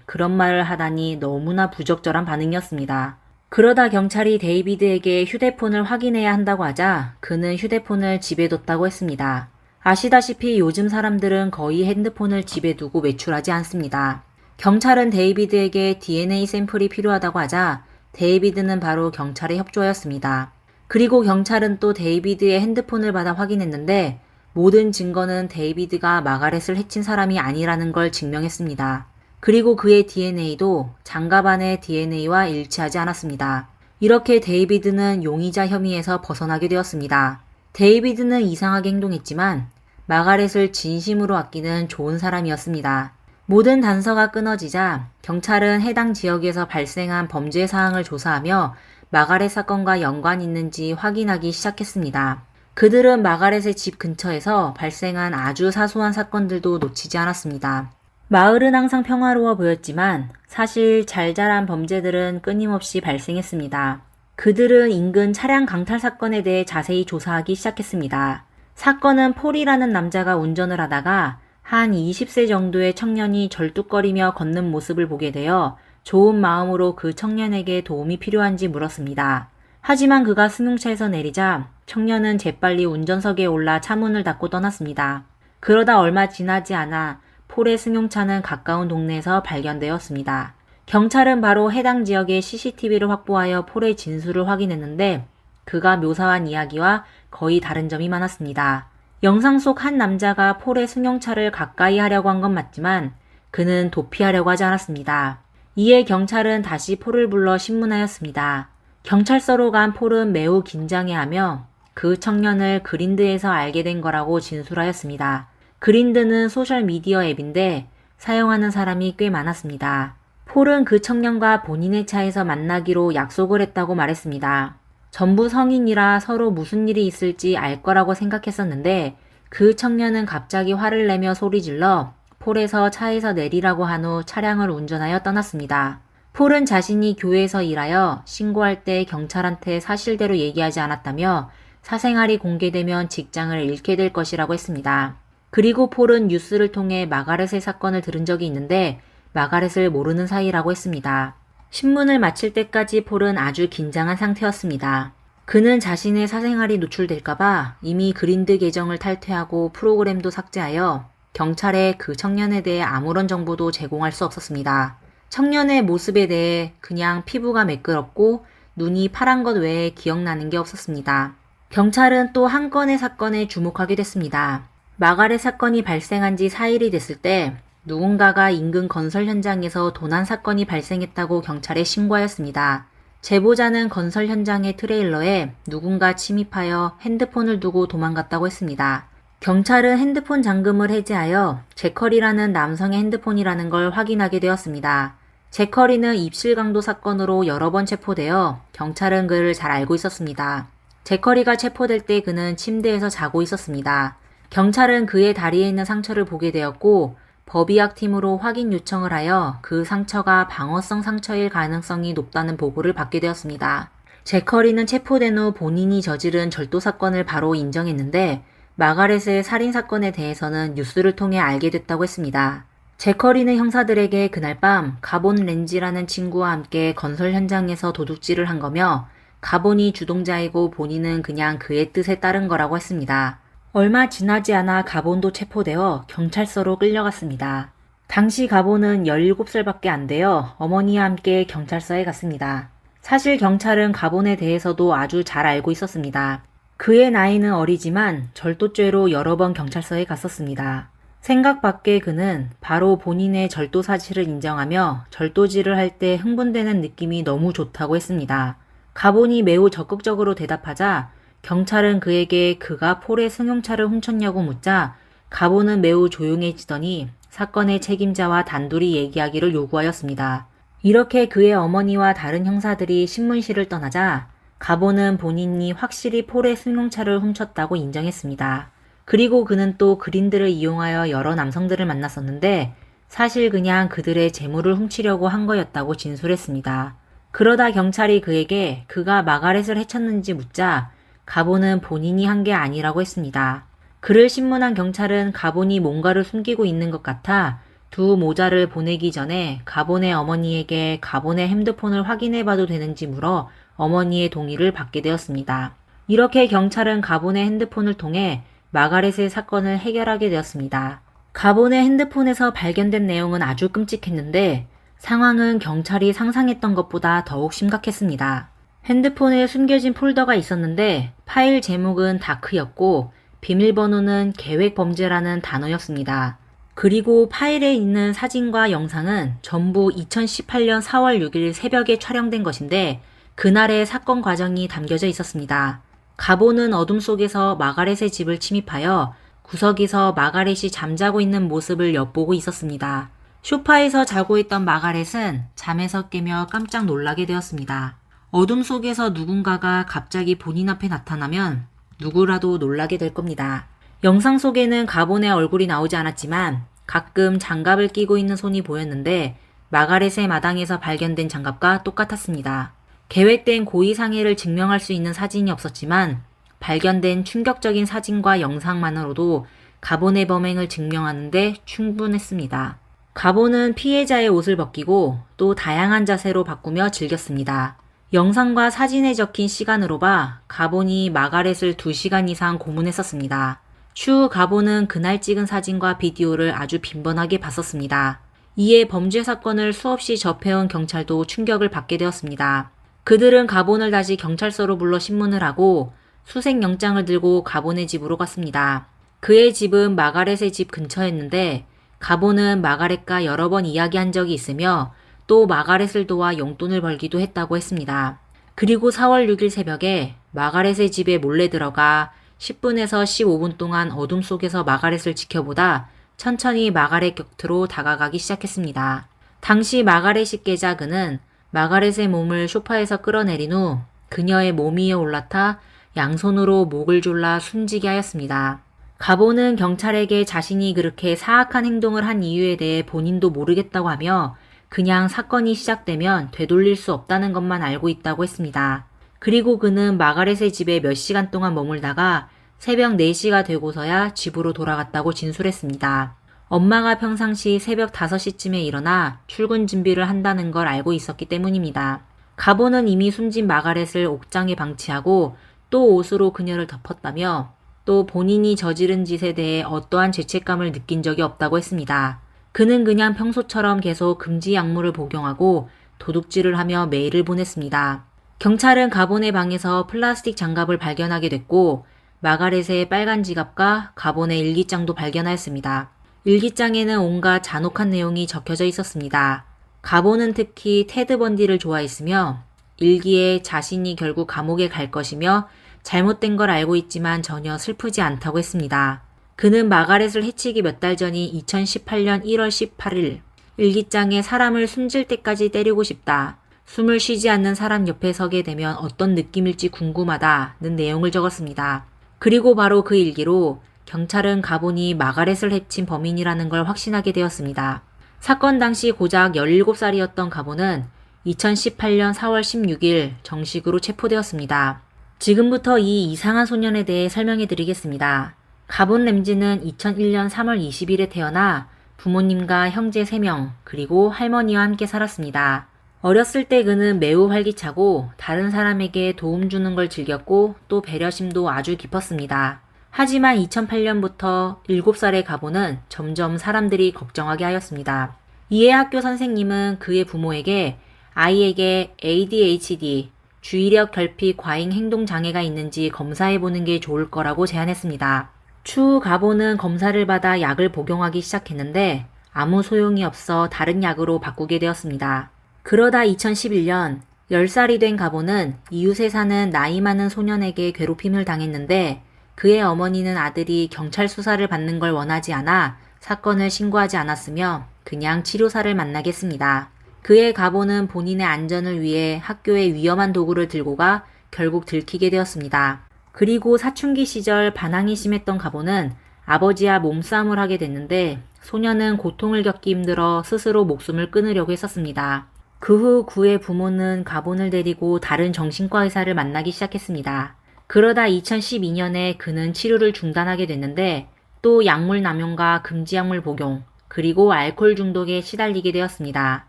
그런 말을 하다니 너무나 부적절한 반응이었습니다. 그러다 경찰이 데이비드에게 휴대폰을 확인해야 한다고 하자 그는 휴대폰을 집에 뒀다고 했습니다. 아시다시피 요즘 사람들은 거의 핸드폰을 집에 두고 외출하지 않습니다. 경찰은 데이비드에게 DNA 샘플이 필요하다고 하자 데이비드는 바로 경찰에 협조하였습니다. 그리고 경찰은 또 데이비드의 핸드폰을 받아 확인했는데 모든 증거는 데이비드가 마가렛을 해친 사람이 아니라는 걸 증명했습니다. 그리고 그의 DNA도 장갑 안의 DNA와 일치하지 않았습니다. 이렇게 데이비드는 용의자 혐의에서 벗어나게 되었습니다. 데이비드는 이상하게 행동했지만 마가렛을 진심으로 아끼는 좋은 사람이었습니다. 모든 단서가 끊어지자 경찰은 해당 지역에서 발생한 범죄 사항을 조사하며 마가렛 사건과 연관이 있는지 확인하기 시작했습니다. 그들은 마가렛의 집 근처에서 발생한 아주 사소한 사건들도 놓치지 않았습니다. 마을은 항상 평화로워 보였지만 사실 잘 자란 범죄들은 끊임없이 발생했습니다. 그들은 인근 차량 강탈 사건에 대해 자세히 조사하기 시작했습니다. 사건은 폴이라는 남자가 운전을 하다가 한 20세 정도의 청년이 절뚝거리며 걷는 모습을 보게 되어 좋은 마음으로 그 청년에게 도움이 필요한지 물었습니다. 하지만 그가 승용차에서 내리자 청년은 재빨리 운전석에 올라 차문을 닫고 떠났습니다. 그러다 얼마 지나지 않아 폴의 승용차는 가까운 동네에서 발견되었습니다. 경찰은 바로 해당 지역의 CCTV를 확보하여 폴의 진술을 확인했는데 그가 묘사한 이야기와 거의 다른 점이 많았습니다. 영상 속 한 남자가 폴의 승용차를 가까이 하려고 한 건 맞지만 그는 도피하려고 하지 않았습니다. 이에 경찰은 다시 폴을 불러 신문하였습니다. 경찰서로 간 폴은 매우 긴장해하며 그 청년을 그린드에서 알게 된 거라고 진술하였습니다. 그린드는 소셜미디어 앱인데 사용하는 사람이 꽤 많았습니다. 폴은 그 청년과 본인의 차에서 만나기로 약속을 했다고 말했습니다. 전부 성인이라 서로 무슨 일이 있을지 알 거라고 생각했었는데 그 청년은 갑자기 화를 내며 소리질러 폴에서 차에서 내리라고 한 후 차량을 운전하여 떠났습니다. 폴은 자신이 교회에서 일하여 신고할 때 경찰한테 사실대로 얘기하지 않았다며 사생활이 공개되면 직장을 잃게 될 것이라고 했습니다. 그리고 폴은 뉴스를 통해 마가렛의 사건을 들은 적이 있는데 마가렛을 모르는 사이라고 했습니다. 신문을 마칠 때까지 폴은 아주 긴장한 상태였습니다. 그는 자신의 사생활이 노출될까봐 이미 그린드 계정을 탈퇴하고 프로그램도 삭제하여 경찰에 그 청년에 대해 아무런 정보도 제공할 수 없었습니다. 청년의 모습에 대해 그냥 피부가 매끄럽고 눈이 파란 것 외에 기억나는 게 없었습니다. 경찰은 또 한 건의 사건에 주목하게 됐습니다. 마가렛 사건이 발생한 지 4일이 됐을 때 누군가가 인근 건설 현장에서 도난 사건이 발생했다고 경찰에 신고하였습니다. 제보자는 건설 현장의 트레일러에 누군가 침입하여 핸드폰을 두고 도망갔다고 했습니다. 경찰은 핸드폰 잠금을 해제하여 제커리라는 남성의 핸드폰이라는 걸 확인하게 되었습니다. 제커리는 입실강도 사건으로 여러 번 체포되어 경찰은 그를 잘 알고 있었습니다. 제커리가 체포될 때 그는 침대에서 자고 있었습니다. 경찰은 그의 다리에 있는 상처를 보게 되었고 법의학팀으로 확인 요청을 하여 그 상처가 방어성 상처일 가능성이 높다는 보고를 받게 되었습니다. 제커리는 체포된 후 본인이 저지른 절도 사건을 바로 인정했는데 마가렛의 살인사건에 대해서는 뉴스를 통해 알게 됐다고 했습니다. 제커리는 형사들에게 그날 밤 가본 렌지라는 친구와 함께 건설 현장에서 도둑질을 한 거며 가본이 주동자이고 본인은 그냥 그의 뜻에 따른 거라고 했습니다. 얼마 지나지 않아 가본도 체포되어 경찰서로 끌려갔습니다. 당시 가본은 17살밖에 안 되어 어머니와 함께 경찰서에 갔습니다. 사실 경찰은 가본에 대해서도 아주 잘 알고 있었습니다. 그의 나이는 어리지만 절도죄로 여러 번 경찰서에 갔었습니다. 생각 밖의 그는 바로 본인의 절도 사실을 인정하며 절도질을 할 때 흥분되는 느낌이 너무 좋다고 했습니다. 가본이 매우 적극적으로 대답하자 경찰은 그에게 그가 폴의 승용차를 훔쳤냐고 묻자 가본은 매우 조용해지더니 사건의 책임자와 단둘이 얘기하기를 요구하였습니다. 이렇게 그의 어머니와 다른 형사들이 신문실을 떠나자 가본은 본인이 확실히 폴의 승용차를 훔쳤다고 인정했습니다. 그리고 그는 또 그린들을 이용하여 여러 남성들을 만났었는데 사실 그냥 그들의 재물을 훔치려고 한 거였다고 진술했습니다. 그러다 경찰이 그에게 그가 마가렛을 해쳤는지 묻자 가본은 본인이 한 게 아니라고 했습니다. 그를 신문한 경찰은 가본이 뭔가를 숨기고 있는 것 같아 두 모자를 보내기 전에 가본의 어머니에게 가본의 핸드폰을 확인해봐도 되는지 물어 어머니의 동의를 받게 되었습니다. 이렇게 경찰은 가본의 핸드폰을 통해 마가렛의 사건을 해결하게 되었습니다. 가본의 핸드폰에서 발견된 내용은 아주 끔찍했는데 상황은 경찰이 상상했던 것보다 더욱 심각했습니다. 핸드폰에 숨겨진 폴더가 있었는데 파일 제목은 다크였고 비밀번호는 계획범죄라는 단어였습니다. 그리고 파일에 있는 사진과 영상은 전부 2018년 4월 6일 새벽에 촬영된 것인데 그날의 사건 과정이 담겨져 있었습니다. 가본은 어둠 속에서 마가렛의 집을 침입하여 구석에서 마가렛이 잠자고 있는 모습을 엿보고 있었습니다. 소파에서 자고 있던 마가렛은 잠에서 깨며 깜짝 놀라게 되었습니다. 어둠 속에서 누군가가 갑자기 본인 앞에 나타나면 누구라도 놀라게 될 겁니다. 영상 속에는 가본의 얼굴이 나오지 않았지만 가끔 장갑을 끼고 있는 손이 보였는데 마가렛의 마당에서 발견된 장갑과 똑같았습니다. 계획된 고의상해를 증명할 수 있는 사진이 없었지만 발견된 충격적인 사진과 영상만으로도 가본의 범행을 증명하는데 충분했습니다. 가본은 피해자의 옷을 벗기고 또 다양한 자세로 바꾸며 즐겼습니다. 영상과 사진에 적힌 시간으로 봐 가본이 마가렛을 2시간 이상 고문했었습니다. 추후 가본은 그날 찍은 사진과 비디오를 아주 빈번하게 봤었습니다. 이에 범죄 사건을 수없이 접해온 경찰도 충격을 받게 되었습니다. 그들은 가본을 다시 경찰서로 불러 신문을 하고 수색영장을 들고 가본의 집으로 갔습니다. 그의 집은 마가렛의 집 근처였는데 가본은 마가렛과 여러 번 이야기한 적이 있으며 또 마가렛을 도와 용돈을 벌기도 했다고 했습니다. 그리고 4월 6일 새벽에 마가렛의 집에 몰래 들어가 10분에서 15분 동안 어둠 속에서 마가렛을 지켜보다 천천히 마가렛 곁으로 다가가기 시작했습니다. 당시 마가렛이 깨자 그는 마가렛의 몸을 소파에서 끌어내린 후 그녀의 몸 위에 올라타 양손으로 목을 졸라 숨지게 하였습니다. 가본은 경찰에게 자신이 그렇게 사악한 행동을 한 이유에 대해 본인도 모르겠다고 하며 그냥 사건이 시작되면 되돌릴 수 없다는 것만 알고 있다고 했습니다. 그리고 그는 마가렛의 집에 몇 시간 동안 머물다가 새벽 4시가 되고서야 집으로 돌아갔다고 진술했습니다. 엄마가 평상시 새벽 5시쯤에 일어나 출근 준비를 한다는 걸 알고 있었기 때문입니다. 가본은 이미 숨진 마가렛을 옥장에 방치하고 또 옷으로 그녀를 덮었다며 또 본인이 저지른 짓에 대해 어떠한 죄책감을 느낀 적이 없다고 했습니다. 그는 그냥 평소처럼 계속 금지 약물을 복용하고 도둑질을 하며 메일을 보냈습니다. 경찰은 가본의 방에서 플라스틱 장갑을 발견하게 됐고 마가렛의 빨간 지갑과 가본의 일기장도 발견하였습니다. 일기장에는 온갖 잔혹한 내용이 적혀져 있었습니다. 가본은 특히 테드 번디를 좋아했으며 일기에 자신이 결국 감옥에 갈 것이며 잘못된 걸 알고 있지만 전혀 슬프지 않다고 했습니다. 그는 마가렛을 해치기 몇 달 전인 2018년 1월 18일 일기장에 사람을 숨질 때까지 때리고 싶다. 숨을 쉬지 않는 사람 옆에 서게 되면 어떤 느낌일지 궁금하다는 내용을 적었습니다. 그리고 바로 그 일기로 경찰은 가본이 마가렛을 해친 범인이라는 걸 확신하게 되었습니다. 사건 당시 고작 17살이었던 가본은 2018년 4월 16일 정식으로 체포되었습니다. 지금부터 이 이상한 소년에 대해 설명해 드리겠습니다. 가본 램지는 2001년 3월 20일에 태어나 부모님과 형제 3명 그리고 할머니와 함께 살았습니다. 어렸을 때 그는 매우 활기차고 다른 사람에게 도움 주는 걸 즐겼고 또 배려심도 아주 깊었습니다. 하지만 2008년부터 7살의 가본은 점점 사람들이 걱정하게 하였습니다. 이에 학교 선생님은 그의 부모에게 아이에게 ADHD, 주의력 결핍 과잉 행동 장애가 있는지 검사해보는 게 좋을 거라고 제안했습니다. 추후 가본은 검사를 받아 약을 복용하기 시작했는데 아무 소용이 없어 다른 약으로 바꾸게 되었습니다. 그러다 2011년 10살이 된 가본은 이웃에 사는 나이 많은 소년에게 괴롭힘을 당했는데 그의 어머니는 아들이 경찰 수사를 받는 걸 원하지 않아 사건을 신고하지 않았으며 그냥 치료사를 만나겠습니다. 그의 가본은 본인의 안전을 위해 학교에 위험한 도구를 들고 가 결국 들키게 되었습니다. 그리고 사춘기 시절 반항이 심했던 가본은 아버지와 몸싸움을 하게 됐는데 소년은 고통을 겪기 힘들어 스스로 목숨을 끊으려고 했었습니다. 그 후 그의 부모는 가본을 데리고 다른 정신과 의사를 만나기 시작했습니다. 그러다 2012년에 그는 치료를 중단하게 됐는데 또 약물 남용과 금지 약물 복용 그리고 알코올 중독에 시달리게 되었습니다.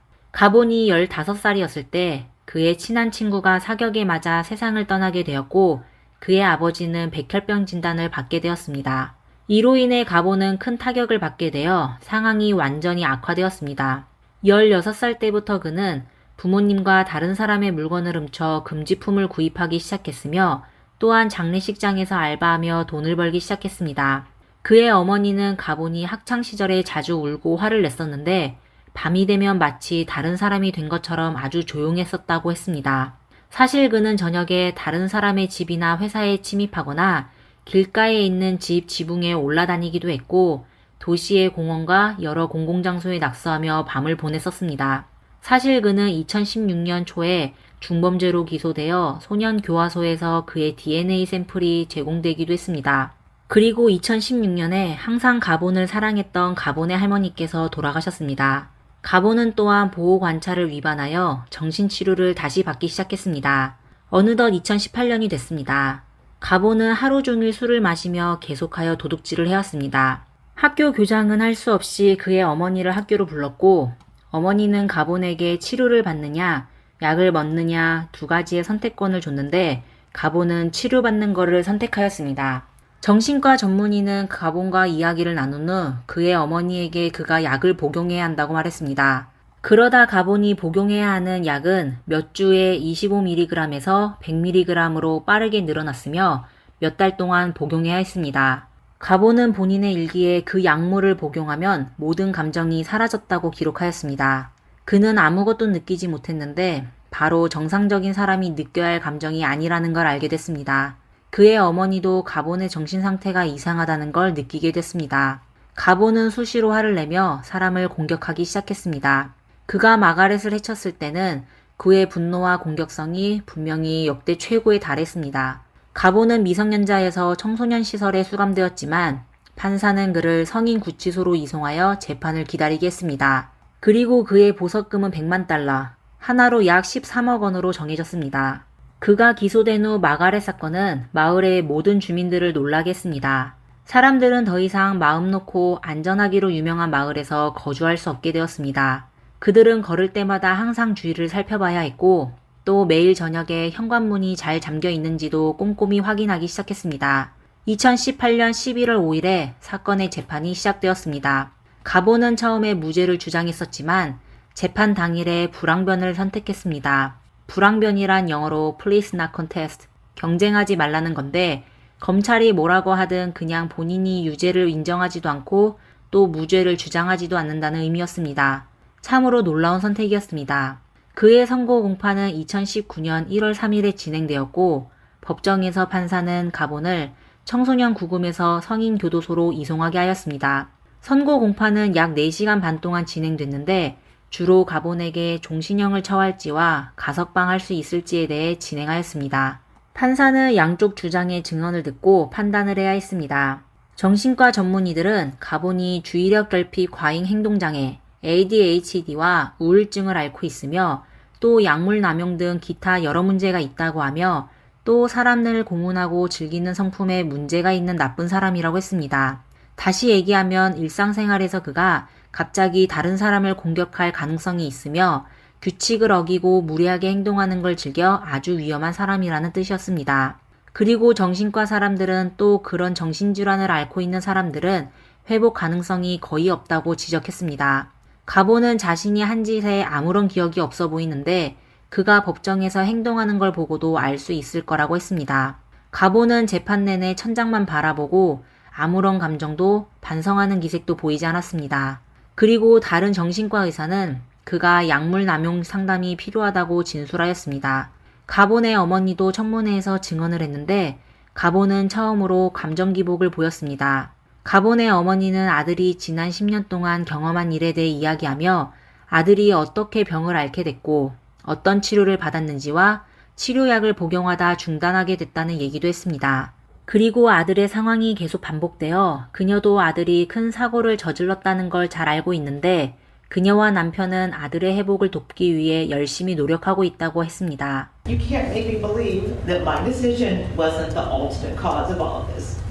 가본이 15살이었을 때 그의 친한 친구가 사격에 맞아 세상을 떠나게 되었고 그의 아버지는 백혈병 진단을 받게 되었습니다. 이로 인해 가본은 큰 타격을 받게 되어 상황이 완전히 악화되었습니다. 16살 때부터 그는 부모님과 다른 사람의 물건을 훔쳐 금지품을 구입하기 시작했으며 또한 장례식장에서 알바하며 돈을 벌기 시작했습니다. 그의 어머니는 가본이 학창시절에 자주 울고 화를 냈었는데 밤이 되면 마치 다른 사람이 된 것처럼 아주 조용했었다고 했습니다. 사실 그는 저녁에 다른 사람의 집이나 회사에 침입하거나 길가에 있는 집 지붕에 올라다니기도 했고 도시의 공원과 여러 공공장소에 낙서하며 밤을 보냈었습니다. 사실 그는 2016년 초에 중범죄로 기소되어 소년교화소에서 그의 DNA 샘플이 제공되기도 했습니다. 그리고 2016년에 항상 가본을 사랑했던 가본의 할머니께서 돌아가셨습니다. 가본은 또한 보호관찰을 위반하여 정신치료를 다시 받기 시작했습니다. 어느덧 2018년이 됐습니다. 가본은 하루 종일 술을 마시며 계속하여 도둑질을 해왔습니다. 학교 교장은 할 수 없이 그의 어머니를 학교로 불렀고 어머니는 가본에게 치료를 받느냐 약을 먹느냐 2가지의 선택권을 줬는데 가본은 치료받는 것을 선택하였습니다. 정신과 전문의는 가본과 이야기를 나눈 후 그의 어머니에게 그가 약을 복용해야 한다고 말했습니다. 그러다 가본이 복용해야 하는 약은 몇 주에 25mg에서 100mg으로 빠르게 늘어났으며 몇 달 동안 복용해야 했습니다. 가본은 본인의 일기에 그 약물을 복용하면 모든 감정이 사라졌다고 기록하였습니다. 그는 아무것도 느끼지 못했는데 바로 정상적인 사람이 느껴야 할 감정이 아니라는 걸 알게 됐습니다. 그의 어머니도 가본의 정신 상태가 이상하다는 걸 느끼게 됐습니다. 가본은 수시로 화를 내며 사람을 공격하기 시작했습니다. 그가 마가렛을 해쳤을 때는 그의 분노와 공격성이 분명히 역대 최고에 달했습니다. 가본은 미성년자에서 청소년 시설에 수감되었지만 판사는 그를 성인 구치소로 이송하여 재판을 기다리게 했습니다. 그리고 그의 보석금은 100만 달러, 하나로 약 13억 원으로 정해졌습니다. 그가 기소된 후 마가렛 사건은 마을의 모든 주민들을 놀라게 했습니다. 사람들은 더 이상 마음 놓고 안전하기로 유명한 마을에서 거주할 수 없게 되었습니다. 그들은 걸을 때마다 항상 주위를 살펴봐야 했고 또 매일 저녁에 현관문이 잘 잠겨 있는지도 꼼꼼히 확인하기 시작했습니다. 2018년 11월 5일에 사건의 재판이 시작되었습니다. 가보는 처음에 무죄를 주장했었지만 재판 당일에 불항변을 선택했습니다. 불항변이란 영어로 please not contest, 경쟁하지 말라는 건데 검찰이 뭐라고 하든 그냥 본인이 유죄를 인정하지도 않고 또 무죄를 주장하지도 않는다는 의미였습니다. 참으로 놀라운 선택이었습니다. 그의 선고 공판은 2019년 1월 3일에 진행되었고 법정에서 판사는 가본을 청소년 구금에서 성인 교도소로 이송하게 하였습니다. 선고 공판은 약 4시간 반 동안 진행됐는데 주로 가본에게 종신형을 처할지와 가석방할 수 있을지에 대해 진행하였습니다. 판사는 양쪽 주장의 증언을 듣고 판단을 해야 했습니다. 정신과 전문의들은 가본이 주의력 결핍 과잉 행동장애, ADHD와 우울증을 앓고 있으며 또 약물 남용 등 기타 여러 문제가 있다고 하며 또 사람을 고문하고 즐기는 성품에 문제가 있는 나쁜 사람이라고 했습니다. 다시 얘기하면 일상생활에서 그가 갑자기 다른 사람을 공격할 가능성이 있으며 규칙을 어기고 무례하게 행동하는 걸 즐겨 아주 위험한 사람이라는 뜻이었습니다. 그리고 정신과 사람들은 또 그런 정신질환을 앓고 있는 사람들은 회복 가능성이 거의 없다고 지적했습니다. 가본은 자신이 한 짓에 아무런 기억이 없어 보이는데 그가 법정에서 행동하는 걸 보고도 알 수 있을 거라고 했습니다. 가본은 재판 내내 천장만 바라보고 아무런 감정도 반성하는 기색도 보이지 않았습니다. 그리고 다른 정신과 의사는 그가 약물 남용 상담이 필요하다고 진술하였습니다. 가본의 어머니도 청문회에서 증언을 했는데 가본은 처음으로 감정 기복을 보였습니다. 가본의 어머니는 아들이 지난 10년 동안 경험한 일에 대해 이야기하며 아들이 어떻게 병을 앓게 됐고 어떤 치료를 받았는지와 치료약을 복용하다 중단하게 됐다는 얘기도 했습니다. 그리고 아들의 상황이 계속 반복되어 그녀도 아들이 큰 사고를 저질렀다는 걸 잘 알고 있는데 그녀와 남편은 아들의 회복을 돕기 위해 열심히 노력하고 있다고 했습니다. You can't make me believe that my decision wasn't the ultimate cause of all of this.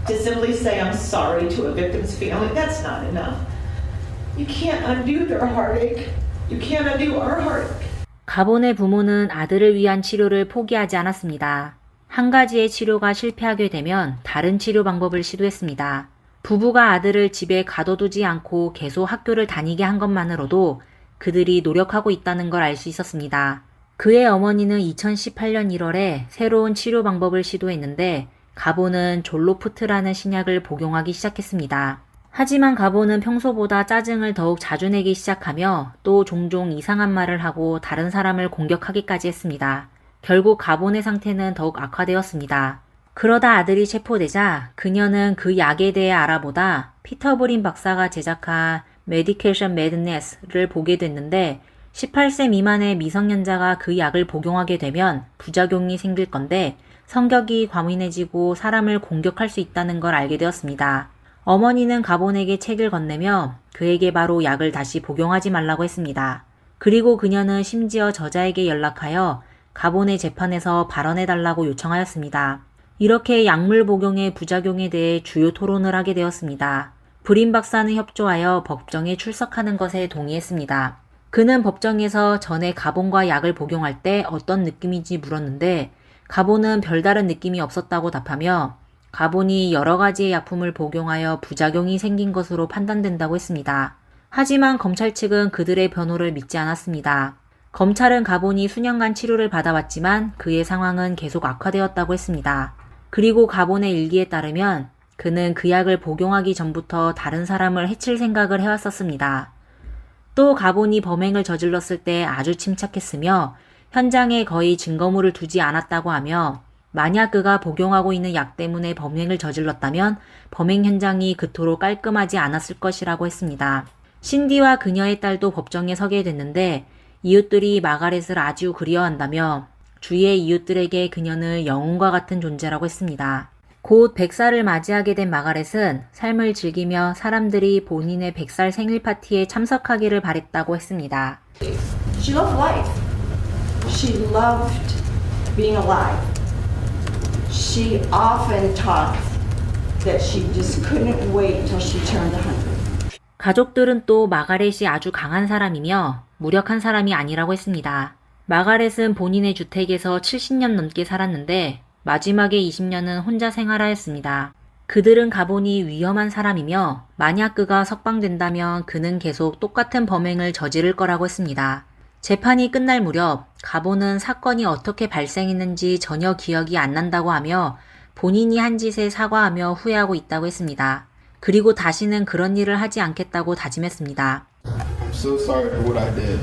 To simply say I'm sorry to a victim's family, that's not enough. You can't undo their heartache. You can't undo our heartache. 가본의 부모는 아들을 위한 치료를 포기하지 않았습니다. 한 가지의 치료가 실패하게 되면 다른 치료 방법을 시도했습니다. 부부가 아들을 집에 가둬두지 않고 계속 학교를 다니게 한 것만으로도 그들이 노력하고 있다는 걸 알 수 있었습니다. 그의 어머니는 2018년 1월에 새로운 치료 방법을 시도했는데 가본은 졸로푸트라는 신약을 복용하기 시작했습니다. 하지만 가본은 평소보다 짜증을 더욱 자주 내기 시작하며 또 종종 이상한 말을 하고 다른 사람을 공격하기까지 했습니다. 결국 가본의 상태는 더욱 악화되었습니다. 그러다 아들이 체포되자 그녀는 그 약에 대해 알아보다 피터 브린 박사가 제작한 Medication Madness를 보게 됐는데 18세 미만의 미성년자가 그 약을 복용하게 되면 부작용이 생길 건데 성격이 과민해지고 사람을 공격할 수 있다는 걸 알게 되었습니다. 어머니는 가본에게 책을 건네며 그에게 바로 약을 다시 복용하지 말라고 했습니다. 그리고 그녀는 심지어 저자에게 연락하여 가본의 재판에서 발언해달라고 요청하였습니다. 이렇게 약물 복용의 부작용에 대해 주요 토론을 하게 되었습니다. 브린 박사는 협조하여 법정에 출석하는 것에 동의했습니다. 그는 법정에서 전에 가본과 약을 복용할 때 어떤 느낌인지 물었는데 가본은 별다른 느낌이 없었다고 답하며 가본이 여러 가지의 약품을 복용하여 부작용이 생긴 것으로 판단된다고 했습니다. 하지만 검찰 측은 그들의 변호를 믿지 않았습니다. 검찰은 가본이 수년간 치료를 받아왔지만 그의 상황은 계속 악화되었다고 했습니다. 그리고 가본의 일기에 따르면 그는 그 약을 복용하기 전부터 다른 사람을 해칠 생각을 해왔었습니다. 또 가본이 범행을 저질렀을 때 아주 침착했으며 현장에 거의 증거물을 두지 않았다고 하며 만약 그가 복용하고 있는 약 때문에 범행을 저질렀다면 범행 현장이 그토록 깔끔하지 않았을 것이라고 했습니다. 신디와 그녀의 딸도 법정에 서게 됐는데 이웃들이 마가렛을 아주 그리워한다며 주위의 이웃들에게 그녀는 영웅과 같은 존재라고 했습니다. 곧 100살을 맞이하게 된 마가렛은 삶을 즐기며 사람들이 본인의 100살 생일 파티에 참석하기를 바랬다고 했습니다. She loved life. She loved being alive. She often talked that she just couldn't wait until she turned 100. 가족들은 또 마가렛이 아주 강한 사람이며 무력한 사람이 아니라고 했습니다. 마가렛은 본인의 주택에서 70년 넘게 살았는데 마지막에 20년은 혼자 생활하였습니다. 그들은 가본이 위험한 사람이며 만약 그가 석방된다면 그는 계속 똑같은 범행을 저지를 거라고 했습니다. 재판이 끝날 무렵 가본은 사건이 어떻게 발생했는지 전혀 기억이 안 난다고 하며 본인이 한 짓에 사과하며 후회하고 있다고 했습니다. 그리고 다시는 그런 일을 하지 않겠다고 다짐했습니다. I'm so sorry for what I did.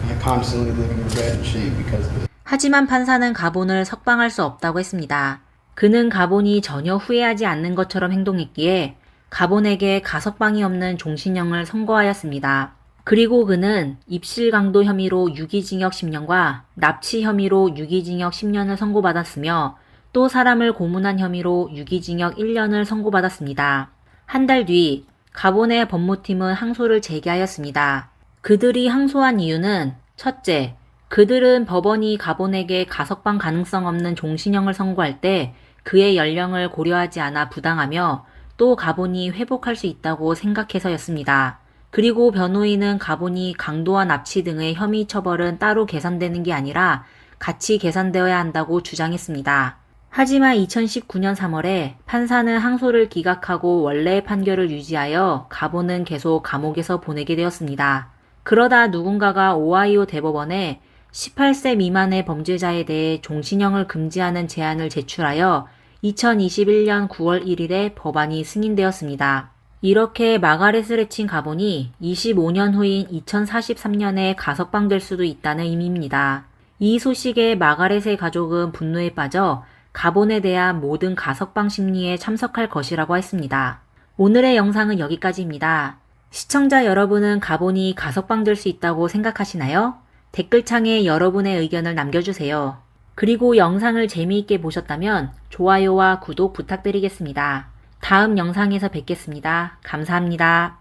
I constantly live in regret and shame because of it. 하지만 판사는 가본을 석방할 수 없다고 했습니다. 그는 가본이 전혀 후회하지 않는 것처럼 행동했기에 가본에게 가석방이 없는 종신형을 선고하였습니다. 그리고 그는 입실강도 혐의로 유기징역 10년과 납치 혐의로 유기징역 10년을 선고받았으며 또 사람을 고문한 혐의로 유기징역 1년을 선고받았습니다. 한 달 뒤 가본의 법무팀은 항소를 제기하였습니다. 그들이 항소한 이유는 첫째, 그들은 법원이 가본에게 가석방 가능성 없는 종신형을 선고할 때 그의 연령을 고려하지 않아 부당하며 또 가본이 회복할 수 있다고 생각해서였습니다. 그리고 변호인은 가본이 강도와 납치 등의 혐의 처벌은 따로 계산되는 게 아니라 같이 계산되어야 한다고 주장했습니다. 하지만 2019년 3월에 판사는 항소를 기각하고 원래의 판결을 유지하여 가본은 계속 감옥에서 보내게 되었습니다. 그러다 누군가가 오하이오 대법원에 18세 미만의 범죄자에 대해 종신형을 금지하는 제안을 제출하여 2021년 9월 1일에 법안이 승인되었습니다. 이렇게 마가렛을 해친 가본이 25년 후인 2043년에 가석방될 수도 있다는 의미입니다. 이 소식에 마가렛의 가족은 분노에 빠져 가본에 대한 모든 가석방 심리에 참석할 것이라고 했습니다. 오늘의 영상은 여기까지입니다. 시청자 여러분은 가본이 가석방될 수 있다고 생각하시나요? 댓글창에 여러분의 의견을 남겨주세요. 그리고 영상을 재미있게 보셨다면 좋아요와 구독 부탁드리겠습니다. 다음 영상에서 뵙겠습니다. 감사합니다.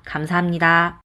감사합니다.